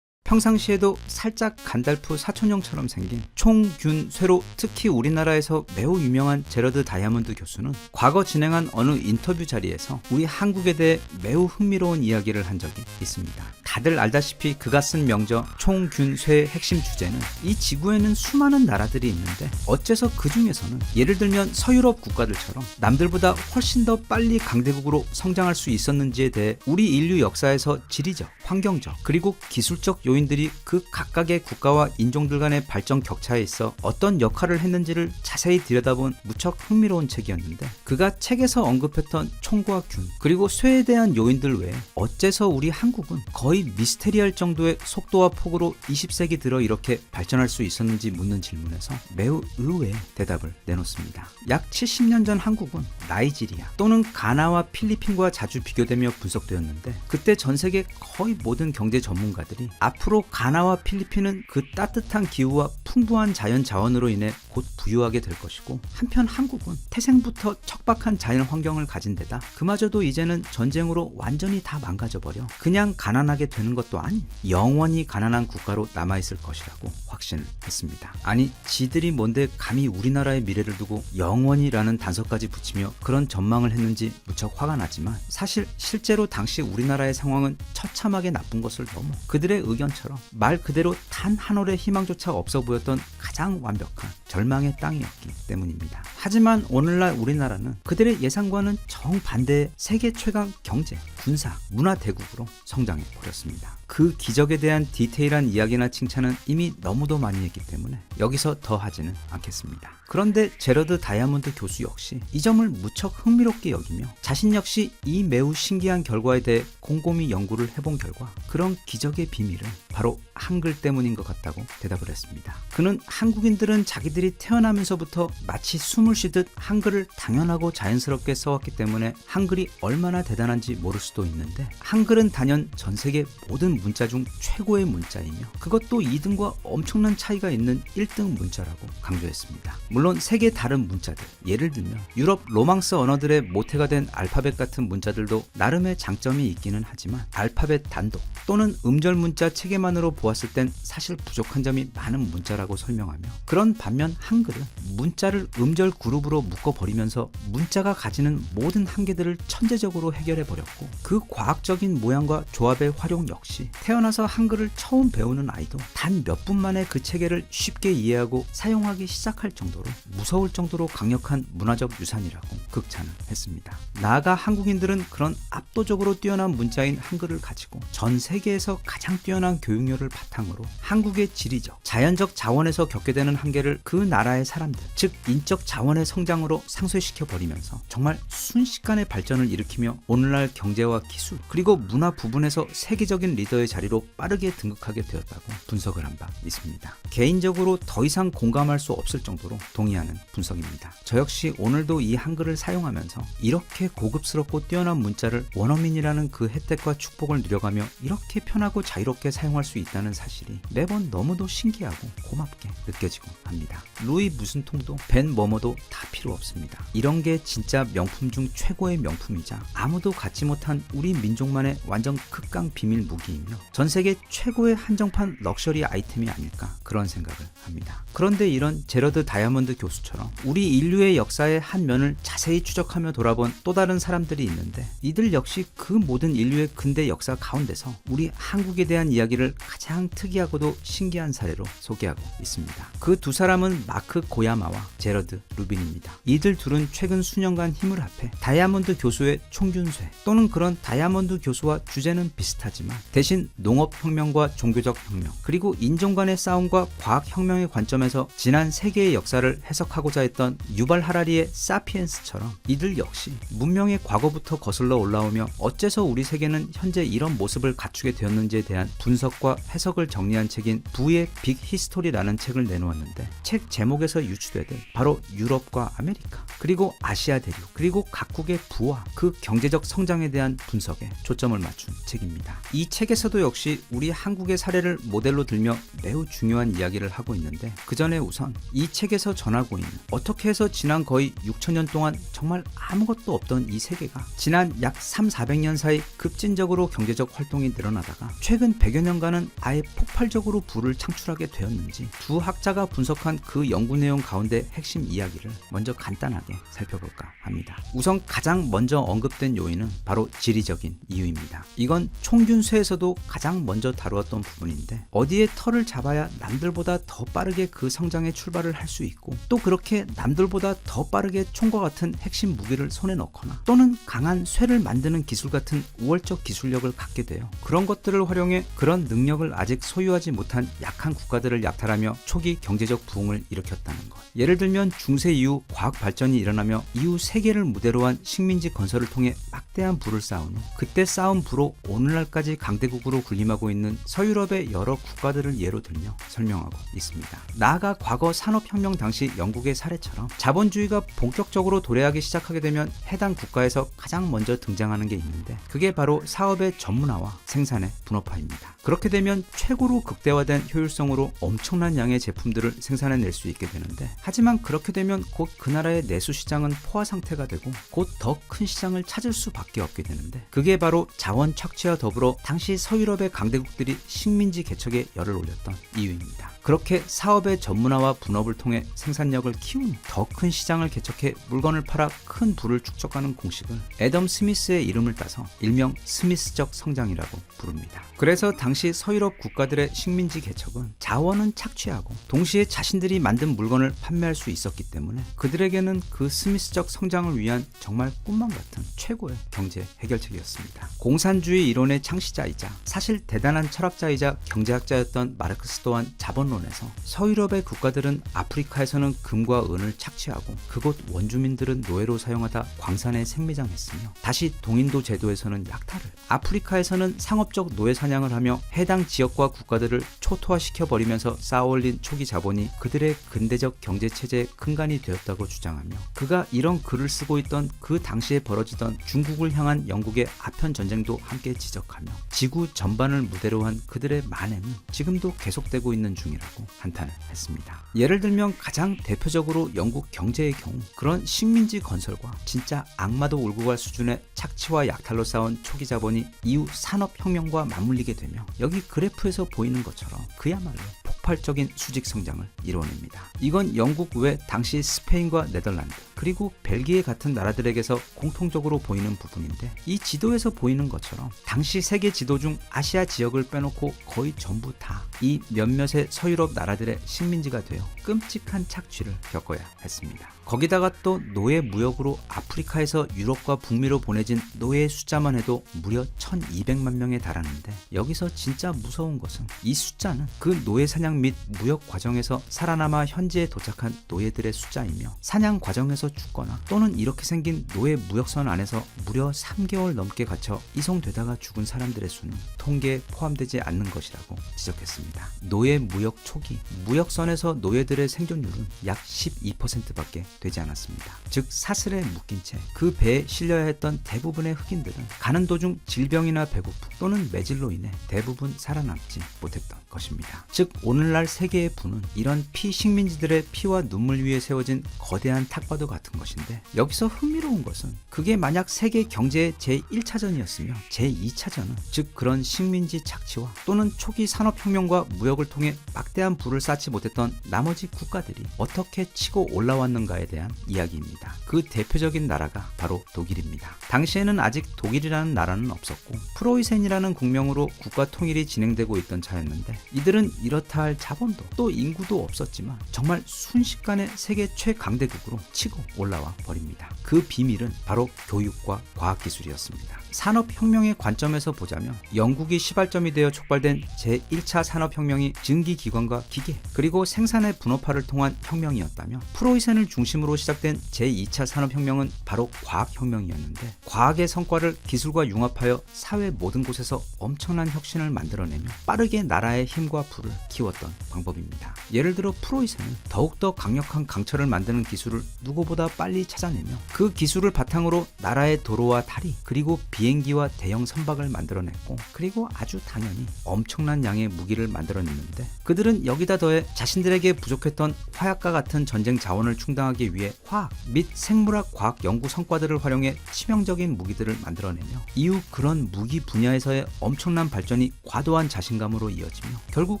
평상시에도 살짝 간달프 사촌형처럼 생긴 총균쇠로 특히 우리나라에서 매우 유명한 제러드 다이아몬드 교수는 과거 진행한 어느 인터뷰 자리에서 우리 한국에 대해 매우 흥미로운 이야기를 한 적이 있습니다. 다들 알다시피 그가 쓴 명저 총균쇠의 핵심 주제는 이 지구에는 수많은 나라들이 있는데 어째서 그 중에서는 예를 들면 서유럽 국가들처럼 남들보다 훨씬 더 빨리 강대국으로 성장할 수 있었는지에 대해 우리 인류 역사에서 지리적, 환경적, 그리고 기술적 요인들이 그 각각의 국가와 인종들 간의 발전 격차에 있어 어떤 역할을 했는지를 자세히 들여다본 무척 흥미로운 책이었는데, 그가 책에서 언급했던 총과 균 그리고 쇠에 대한 요인들 외에 어째서 우리 한국은 거의 미스테리할 정도의 속도와 폭으로 20세기 들어 이렇게 발전할 수 있었는지 묻는 질문에서 매우 의외의 대답을 내놓습니다. 약 70년 전 한국은 나이지리아 또는 가나와 필리핀과 자주 비교되며 분석되었는데, 그때 전 세계 거의 모든 경제 전문가들이 앞으로 가나와 필리핀은 그 따뜻한 기후와 풍부한 자연 자원으로 인해 곧 부유하게 될 것이고, 한편 한국은 태생부터 척박한 자연 환경을 가진 데다 그마저도 이제는 전쟁으로 완전히 다 망가져버려 그냥 가난하게 되는 것도 아닌 영원히 가난한 국가로 남아있을 것이라고 확신을 했습니다. 아니, 지들이 뭔데 감히 우리나라의 미래를 두고 영원히라는 단서까지 붙이며 그런 전망을 했는지 무척 화가 나지만, 사실 실제로 당시 우리나라의 상황은 처참하게 나쁜 것을 넘어 그들의 의견처럼 말 그대로 단 한 올의 희망조차 없어 보였던 가장 완벽한 절망의 땅이었기 때문입니다. 하지만 오늘날 우리나라는 그들의 예상과는 정반대의 세계 최강 경제, 군사, 문화 대국으로 성장해 버렸습니다. 그 기적에 대한 디테일한 이야기나 칭찬은 이미 너무도 많이 했기 때문에 여기서 더 하지는 않겠습니다. 그런데 제러드 다이아몬드 교수 역시 이 점을 무척 흥미롭게 여기며 자신 역시 이 매우 신기한 결과에 대해 곰곰이 연구를 해본 결과 그런 기적의 비밀은 바로 한글 때문인 것 같다고 대답을 했습니다. 그는 한국인들은 자기들이 태어나면서부터 마치 숨을 쉬듯 한글을 당연하고 자연스럽게 써왔기 때문에 한글이 얼마나 대단한지 모를 수도 있는데, 한글은 단연 전 세계 모든 문자 중 최고의 문자이며 그것도 2등과 엄청난 차이가 있는 1등 문자라고 강조했습니다. 물론 세계 다른 문자들, 예를 들면 유럽 로망스 언어들의 모태가 된 알파벳 같은 문자들도 나름의 장점이 있기는 하지만 알파벳 단독 또는 음절 문자 체계만으로 보았을 땐 사실 부족한 점이 많은 문자라고 설명하며, 그런 반면 한글은 문자를 음절 그룹으로 묶어버리면서 문자가 가지는 모든 한계들을 천재적으로 해결해버렸고, 그 과학적인 모양과 조합의 활용 역시 태어나서 한글을 처음 배우는 아이도 단 몇 분 만에 그 체계를 쉽게 이해하고 사용하기 시작할 정도로 무서울 정도로 강력한 문화적 유산이라고 극찬을 했습니다. 나아가 한국인들은 그런 압도적으로 뛰어난 문자인 한글을 가지고 전 세계에서 가장 뛰어난 교육열을 바탕으로 한국의 지리적, 자연적 자원에서 겪게 되는 한계를 그 나라의 사람들, 즉 인적 자원의 성장으로 상쇄시켜 버리면서 정말 순식간에 발전을 일으키며 오늘날 경제와 기술 그리고 문화 부분에서 세계적인 리더의 자리로 빠르게 등극하게 되었다고 분석을 한 바 있습니다. 개인적으로 더 이상 공감할 수 없을 정도로 동의하는 분석입니다. 저 역시 오늘도 이 한글을 사용하면서 이렇게 고급스럽고 뛰어난 문자를 원어민이라는 그 혜택과 축복을 누려가며 이렇게 편하고 자유롭게 사용할 수 있다는 사실이 매번 너무도 신기하고 고맙게 느껴지고 합니다. 루이 무슨 통도 벤 뭐뭐도 다 필요 없습니다. 이런 게 진짜 명품 중 최고의 명품이자 아무도 갖지 못한 우리 민족만의 완전 극강 비밀 무기이며 전 세계 최고의 한정판 럭셔리 아이템이 아닐까 그런 생각을 합니다. 그런데 이런 제러드 다이아몬드 교수처럼 우리 인류의 역사의 한 면을 자세히 추적하며 돌아본 또 다른 사람들이 있는데, 이들 역시 그 모든 인류의 근대 역사 가운데서 우리 한국에 대한 이야기를 책을 가장 특이하고도 신기한 사례로 소개하고 있습니다. 그 두 사람은 마크 고야마와 제러드 루빈입니다. 이들 둘은 최근 수년간 힘을 합해 다이아몬드 교수의 총균쇠 또는 그런 다이아몬드 교수와 주제는 비슷하지만 대신 농업혁명과 종교적 혁명 그리고 인종 간의 싸움과 과학혁명의 관점에서 지난 세계의 역사를 해석하고자 했던 유발 하라리의 사피엔스처럼 이들 역시 문명의 과거부터 거슬러 올라오며 어째서 우리 세계는 현재 이런 모습을 갖추게 되었는지에 대한 분석과 해석을 정리한 책인 부의 빅 히스토리라는 책을 내놓았는데 책 제목에서 유추되듯 바로 유럽과 아메리카 그리고 아시아 대륙 그리고 각국의 부와 그 경제적 성장에 대한 분석에 초점을 맞춘 책입니다. 이 책에서도 역시 우리 한국의 사례를 모델로 들며 매우 중요한 이야기를 하고 있는데 그 전에 우선 이 책에서 전하고 있는 어떻게 해서 지난 거의 6천년 동안 정말 아무것도 없던 이 세계가 지난 약 3,400년 사이 급진적으로 경제적 활동이 늘어나다가 최근 100여 년간은 아예 폭발적으로 부를 창출하게 되었는지 두 학자가 분석한 그 연구 내용 가운데 핵심 이야기를 먼저 간단하게 살펴볼까 합니다. 우선 가장 먼저 언급된 요인은 바로 지리적인 이유입니다. 이건 총균쇠에서도 가장 먼저 다루었던 부분인데 어디에 털을 잡아야 남들보다 더 빠르게 그 성장의 출발을 할 수 있고 또 그렇게 남들보다 더 빠르게 총과 같은 핵심 무기를 손에 넣거나 또는 강한 쇠를 만드는 기술 같은 우월적 기술력을 갖게 돼요. 그런 것들을 활용해 그런 능력을 아직 소유하지 못한 약한 국가들을 약탈하며 초기 경제적 부흥을 일으켰다는 것. 예를 들면 중세 이후 과학 발전이 일어나며 이후 세계를 무대로 한 식민지 건설을 통해 막대한 부를 쌓은 후 그때 쌓은 부로 오늘날까지 강대국으로 군림하고 있는 서유럽의 여러 국가들을 예로 들며 설명하고 있습니다. 나아가 과거 산업혁명 당시 영국의 사례처럼 자본주의가 본격적으로 도래하기 시작하게 되면 해당 국가에서 가장 먼저 등장하는 게 있는데 그게 바로 사업의 전문화와 생산의 분업화입니다. 그렇게 되면 최고로 극대화된 효율성으로 엄청난 양의 제품들을 생산해낼 수 있게 되는데 하지만 그렇게 되면 곧 그 나라의 내수 시장은 포화 상태가 되고 곧 더 큰 시장을 찾을 수밖에 없게 되는데 그게 바로 자원 착취와 더불어 당시 서유럽의 강대국들이 식민지 개척에 열을 올렸던 이유입니다. 그렇게 사업의 전문화와 분업을 통해 생산력을 키운 더 큰 시장을 개척해 물건을 팔아 큰 부를 축적하는 공식을 애덤 스미스의 이름을 따서 일명 스미스적 성장이라고 부릅니다. 그래서 당시 서유럽 국가들의 식민지 개척은 자원은 착취하고 동시에 자신들이 만든 물건을 판매할 수 있었기 때문에 그들에게는 그 스미스적 성장을 위한 정말 꿈만 같은 최고의 경제 해결책이었습니다. 공산주의 이론의 창시자이자 사실 대단한 철학자이자 경제학자였던 마르크스 또한 자본론에서 서유럽의 국가들은 아프리카에서는 금과 은을 착취하고 그곳 원주민들은 노예로 사용하다 광산에 생매장했으며 다시 동인도 제도에서는 약탈을 아프리카에서는 상업적 노예 사냥을 하며 해당 지역과 국가들을 초토화시켜버리면서 쌓아올린 초기 자본이 그들의 근대적 경제체제의 근간이 되었다고 주장하며 그가 이런 글을 쓰고 있던 그 당시에 벌어지던 중국을 향한 영국의 아편 전쟁도 함께 지적하며 지구 전반을 무대로 한 그들의 만행은 지금도 계속되고 있는 중이라고 한탄을 했습니다. 예를 들면 가장 대표적으로 영국 경제의 경우 그런 식민지 건설과 진짜 악마도 울고 갈 수준의 착취와 약탈로 쌓은 초기 자본이 이후 산업혁명과 맞물리게 되며 여기 그래프에서 보이는 것처럼 그야말로 폭발적인 수직 성장을 이뤄냅니다. 이건 영국 외 당시 스페인과 네덜란드 그리고 벨기에 같은 나라들에게서 공통적으로 보이는 부분인데 이 지도에서 보이는 것처럼 당시 세계 지도 중 아시아 지역을 빼놓고 거의 전부 다 이 몇몇의 서유럽 나라들의 식민지가 되어 끔찍한 착취를 겪어야 했습니다. 거기다가 또 노예 무역으로 아프리카에서 유럽과 북미로 보내진 노예의 숫자만 해도 무려 1200만 명에 달하는데 여기서 진짜 무서운 것은 이 숫자는 그 노예 사냥 및 무역 과정에서 살아남아 현지에 도착한 노예들의 숫자이며 사냥 과정에서 죽거나 또는 이렇게 생긴 노예 무역선 안에서 무려 3개월 넘게 갇혀 이송되다가 죽은 사람들의 수는 통계에 포함되지 않는 것이라고 지적했습니다. 노예 무역 초기 무역선에서 노예들의 생존율은 약 12%밖에 되지 않았습니다. 즉 사슬에 묶인 채 그 배에 실려야 했던 대부분의 흑인들은 가는 도중 질병이나 배고픔 또는 매질로 인해 대부분 살아남지 못했던 것입니다. 즉 오늘 오늘날 세계의 부는 이런 피식민지들의 피와 눈물 위에 세워진 거대한 탁과도 같은 것인데, 여기서 흥미로운 것은 그게 만약 세계 경제의 제1차전이었으면 제2차전은, 즉 그런 식민지 착취와 또는 초기 산업혁명과 무역을 통해 막대한 부를 쌓지 못했던 나머지 국가들이 어떻게 치고 올라왔는가에 대한 이야기입니다. 그 대표적인 나라가 바로 독일입니다. 당시에는 아직 독일이라는 나라는 없었고 프로이센이라는 국명으로 국가 통일이 진행되고 있던 차였는데, 이들은 이렇다 할 자본도 또 인구도 없었지만 정말 순식간에 세계 최강대국으로 치고 올라와 버립니다. 그 비밀은 바로 교육과 과학기술이었습니다. 산업혁명의 관점에서 보자면 영국이 시발점이 되어 촉발된 제1차 산업혁명이 증기기관과 기계 그리고 생산의 분업화를 통한 혁명이었다면, 프로이센을 중심으로 시작된 제2차 산업혁명은 바로 과학혁명이었는데, 과학의 성과를 기술과 융합하여 사회 모든 곳에서 엄청난 혁신을 만들어내며 빠르게 나라의 힘과 부를 키웠던 방법입니다. 예를 들어 프로이센은 더욱더 강력한 강철을 만드는 기술을 누구보다 빨리 찾아내며 그 기술을 바탕으로 나라의 도로와 다리 그리고 비행기와 대형 선박을 만들어냈고, 그리고 아주 당연히 엄청난 양의 무기를 만들어냈는데, 그들은 여기다 더해 자신들에게 부족했던 화약과 같은 전쟁 자원을 충당하기 위해 화학 및 생물학 과학 연구 성과들을 활용해 치명적인 무기들을 만들어내며, 이후 그런 무기 분야에서의 엄청난 발전이 과도한 자신감으로 이어지며 결국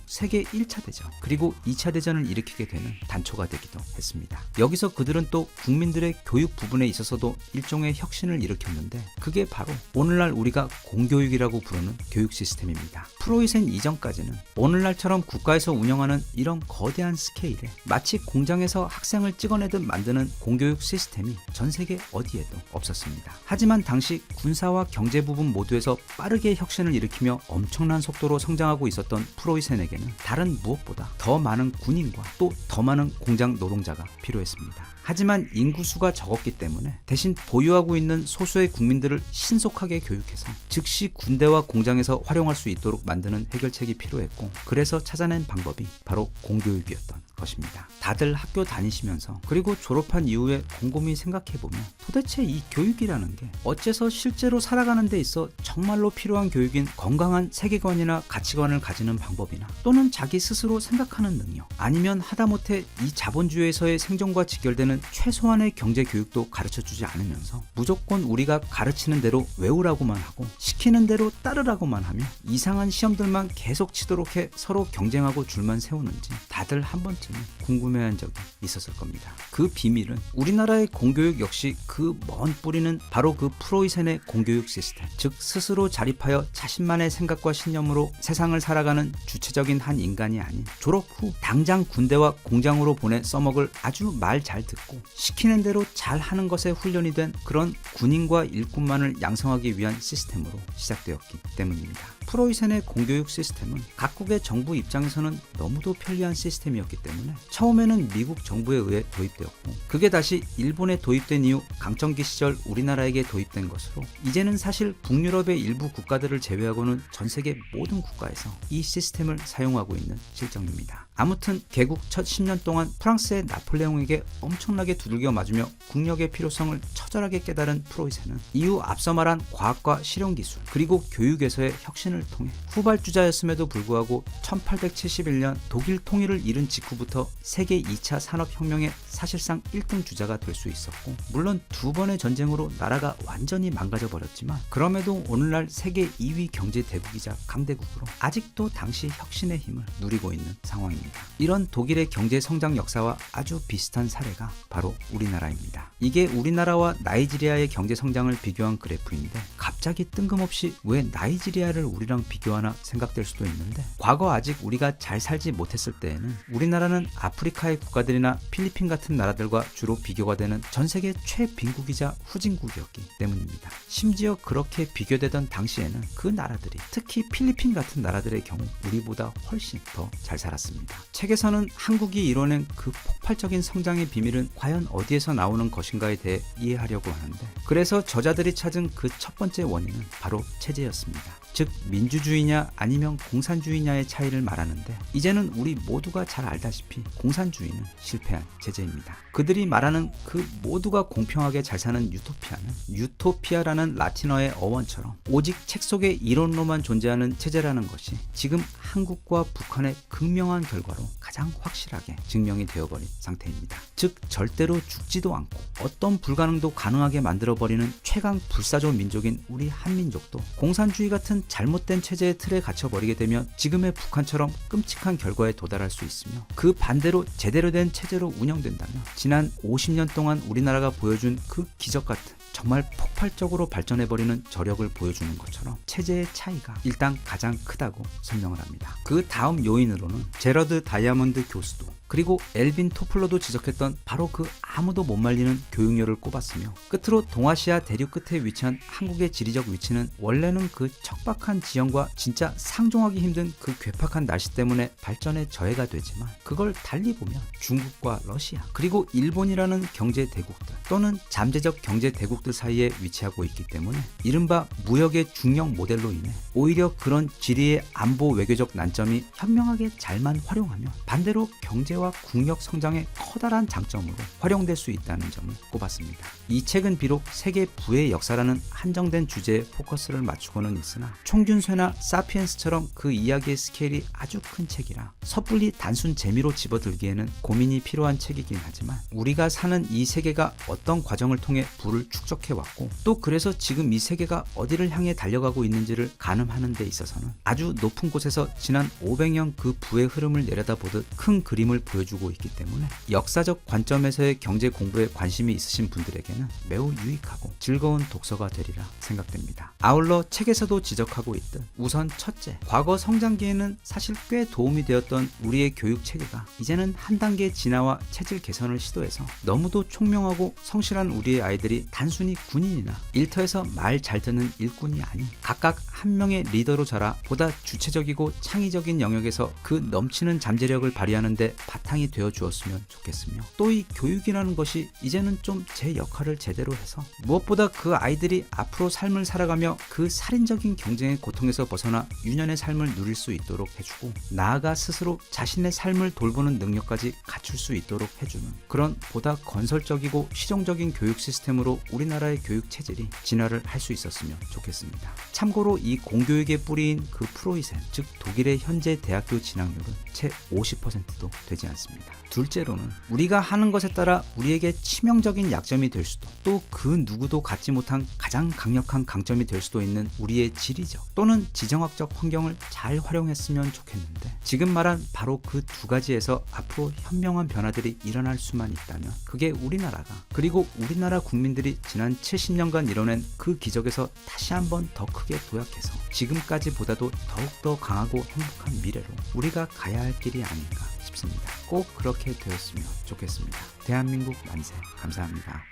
세계 1차 대전 그리고 2차 대전을 일으키게 되는 단초가 되기도 했습니다. 여기서 그들은 또 국민들의 교육 부분에 있어서도 일종의 혁신을 일으켰는데, 그게 바로 오늘날 우리가 공교육이라고 부르는 교육 시스템입니다. 프로이센 이전까지는 오늘날처럼 국가에서 운영하는 이런 거대한 스케일에 마치 공장에서 학생을 찍어내듯 만드는 공교육 시스템이 전 세계 어디에도 없었습니다. 하지만 당시 군사와 경제 부분 모두에서 빠르게 혁신을 일으키며 엄청난 속도로 성장하고 있었던 프로이센에게는 다른 무엇보다 더 많은 군인과 또 더 많은 공장 노동자가 필요했습니다. 하지만 인구수가 적었기 때문에 대신 보유하고 있는 소수의 국민들을 신속하게 교육해서 즉시 군대와 공장에서 활용할 수 있도록 만드는 해결책이 필요했고, 그래서 찾아낸 방법이 바로 공교육이었던 것입니다. 다들 학교 다니시면서 그리고 졸업한 이후에 곰곰이 생각해보면 도대체 이 교육이라는 게 어째서 실제로 살아가는 데 있어 정말로 필요한 교육인 건강한 세계관이나 가치관을 가지는 방법이나 또는 자기 스스로 생각하는 능력, 아니면 하다못해 이 자본주의에서의 생존과 직결되는 최소한의 경제 교육도 가르쳐주지 않으면서 무조건 우리가 가르치는 대로 외우라고만 하고 시키는 대로 따르라고만 하며 이상한 시험들만 계속 치도록 해 서로 경쟁하고 줄만 세우는지 다들 한 번쯤은 궁금해한 적이 있었을 겁니다. 그 비밀은 우리나라의 공교육 역시 그 먼 뿌리는 바로 그 프로이센의 공교육 시스템, 즉 스스로 자립하여 자신만의 생각과 신념으로 세상을 살아가는 주체적인 한 인간이 아닌 졸업 후 당장 군대와 공장으로 보내 써먹을 아주 말 잘 듣고 시키는 대로 잘 하는 것에 훈련이 된 그런 군인과 일꾼만을 양성하기 위한 시스템으로 시작되었기 때문입니다. 프로이센의 공교육 시스템은 각국의 정부 입장에서는 너무도 편리한 시스템이었기 때문에 처음에는 미국 정부에 의해 도입되었고, 그게 다시 일본에 도입된 이후 강점기 시절 우리나라에게 도입된 것으로 이제는 사실 북유럽의 일부 국가들을 제외하고는 전 세계 모든 국가에서 이 시스템을 사용하고 있는 실정입니다. 아무튼 개국 첫 10년 동안 프랑스의 나폴레옹에게 엄청나게 두들겨 맞으며 국력의 필요성을 처절하게 깨달은 프로이센은 이후 앞서 말한 과학과 실용기술 그리고 교육에서의 혁신을 통해 후발주자였음에도 불구하고 1871년 독일 통일을 이룬 직후부터 세계 2차 산업혁명의 사실상 1등 주자가 될 수 있었고, 물론 두 번의 전쟁으로 나라가 완전히 망가져 버렸지만 그럼에도 오늘날 세계 2위 경제 대국이자 강대국으로 아직도 당시 혁신의 힘을 누리고 있는 상황입니다. 이런 독일의 경제 성장 역사와 아주 비슷한 사례가 바로 우리나라입니다. 이게 우리나라와 나이지리아의 경제 성장을 비교한 그래프인데, 갑자기 뜬금없이 왜 나이지리아를 우리랑 비교하나 생각될 수도 있는데, 과거 아직 우리가 잘 살지 못했을 때에는 우리나라는 아프리카의 국가들이나 필리핀 같은 나라들과 주로 비교가 되는 전 세계 최빈국이자 후진국이었기 때문입니다. 심지어 그렇게 비교되던 당시에는 그 나라들이, 특히 필리핀 같은 나라들의 경우 우리보다 훨씬 더 잘 살았습니다. 책에서는 한국이 이뤄낸 그 폭발적인 성장의 비밀은 과연 어디에서 나오는 것인가에 대해 이해하려고 하는데, 그래서 저자들이 찾은 그 첫 번째 원인은 바로 체제였습니다. 즉 민주주의냐 아니면 공산주의냐의 차이를 말하는데, 이제는 우리 모두가 잘 알다시피 공산주의는 실패한 체제입니다. 그들이 말하는 그 모두가 공평하게 잘 사는 유토피아는 유토피아라는 라틴어의 어원처럼 오직 책 속의 이론으로만 존재하는 체제라는 것이 지금 한국과 북한의 극명한 결과로 가장 확실하게 증명이 되어버린 상태입니다. 즉 절대로 죽지도 않고 어떤 불가능도 가능하게 만들어버리는 최강 불사조 민족인 우리 한민족도 공산주의 같은 잘못된 체제의 틀에 갇혀버리게 되면 지금의 북한처럼 끔찍한 결과에 도달할 수 있으며, 그 반대로 제대로 된 체제로 운영된다면 지난 50년 동안 우리나라가 보여준 그 기적 같은 정말 폭발적으로 발전해버리는 저력을 보여주는 것처럼 체제의 차이가 일단 가장 크다고 설명을 합니다. 그 다음 요인으로는 제러드 다이아몬드 교수도 그리고 엘빈 토플러도 지적했던 바로 그 아무도 못 말리는 교육열을 꼽았으며, 끝으로 동아시아 대륙 끝에 위치한 한국의 지리적 위치는 원래는 그 척박한 지형과 진짜 상종하기 힘든 그 괴팍한 날씨 때문에 발전에 저해가 되지만, 그걸 달리 보면 중국과 러시아 그리고 일본이라는 경제 대국들 또는 잠재적 경제 대국들 사이에 위치하고 있기 때문에 이른바 무역의 중력 모델로 인해 오히려 그런 지리의 안보 외교적 난점이 현명하게 잘만 활용하면 반대로 경제와 국력 성장의 커다란 장점으로 활용될 수 있다는 점을 꼽았습니다. 이 책은 비록 세계 부의 역사라는 한정된 주제에 포커스를 맞추고는 있으나 총균쇠나 사피엔스처럼 그 이야기의 스케일이 아주 큰 책이라 섣불리 단순 재미로 집어들기에는 고민이 필요한 책이긴 하지만, 우리가 사는 이 세계가 어떤 과정을 통해 부를 축적해왔고 또 그래서 지금 이 세계가 어디를 향해 달려가고 있는지를 가늠하는 데 있어서는 아주 높은 곳에서 지난 500년 그 부의 흐름을 내려다보듯 큰 그림을 보여주고 있기 때문에 역사적 관점에서의 경제 공부에 관심이 있으신 분들에게는 매우 유익하고 즐거운 독서가 되리라 생각됩니다. 아울러 책에서도 지적하고 있듯 우선 첫째, 과거 성장기에는 사실 꽤 도움이 되었던 우리의 교육 체계가 이제는 한 단계 진화와 체질 개선을 시도해서 너무도 총명하고 성실한 우리의 아이들이 단순히 군인이나 일터에서 말 잘 듣는 일꾼이 아닌 각각 한 명의 리더로 자라 보다 주체적이고 창의적인 영역에서 그 넘치는 잠재력을 발휘하는 데 바탕이 되어 주었으면 좋겠으며, 또 이 교육이라는 것이 이제는 좀 제 역할을 제대로 해서 무엇보다 그 아이들이 앞으로 삶을 살아가며 그 살인적인 경쟁의 고통에서 벗어나 유년의 삶을 누릴 수 있도록 해주고, 나아가 스스로 자신의 삶을 돌보는 능력까지 갖출 수 있도록 해주는 그런 보다 건설적이고 실용적인 교육 시스템으로 우리나라의 교육 체질이 진화를 할 수 있었으면 좋겠습니다. 참고로 이 공교육의 뿌리인 그 프로이센, 즉 독일의 현재 대학교 진학률은 채 50%도 되지 않습니다. 둘째로는 우리가 하는 것에 따라 우리에게 치명적인 약점이 될 수도, 또 그 누구도 갖지 못한 가장 강력한 강점이 될 수도 있는 우리의 지리적 또는 지정학적 환경을 잘 활용했으면 좋겠는데, 지금 말한 바로 그 두 가지에서 앞으로 현명한 변화들이 일어날 수만 있다면 그게 우리나라가, 그리고 우리나라 국민들이 지난 70년간 이뤄낸 그 기적에서 다시 한번 더 크게 도약해서 지금까지보다도 더욱더 강하고 행복한 미래로 우리가 가야 할 길이 아닌가 싶습니다. 꼭 그렇게 되었으면 좋겠습니다. 대한민국 만세. 감사합니다.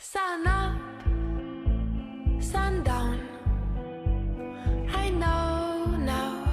Sun up, sun down. I know now.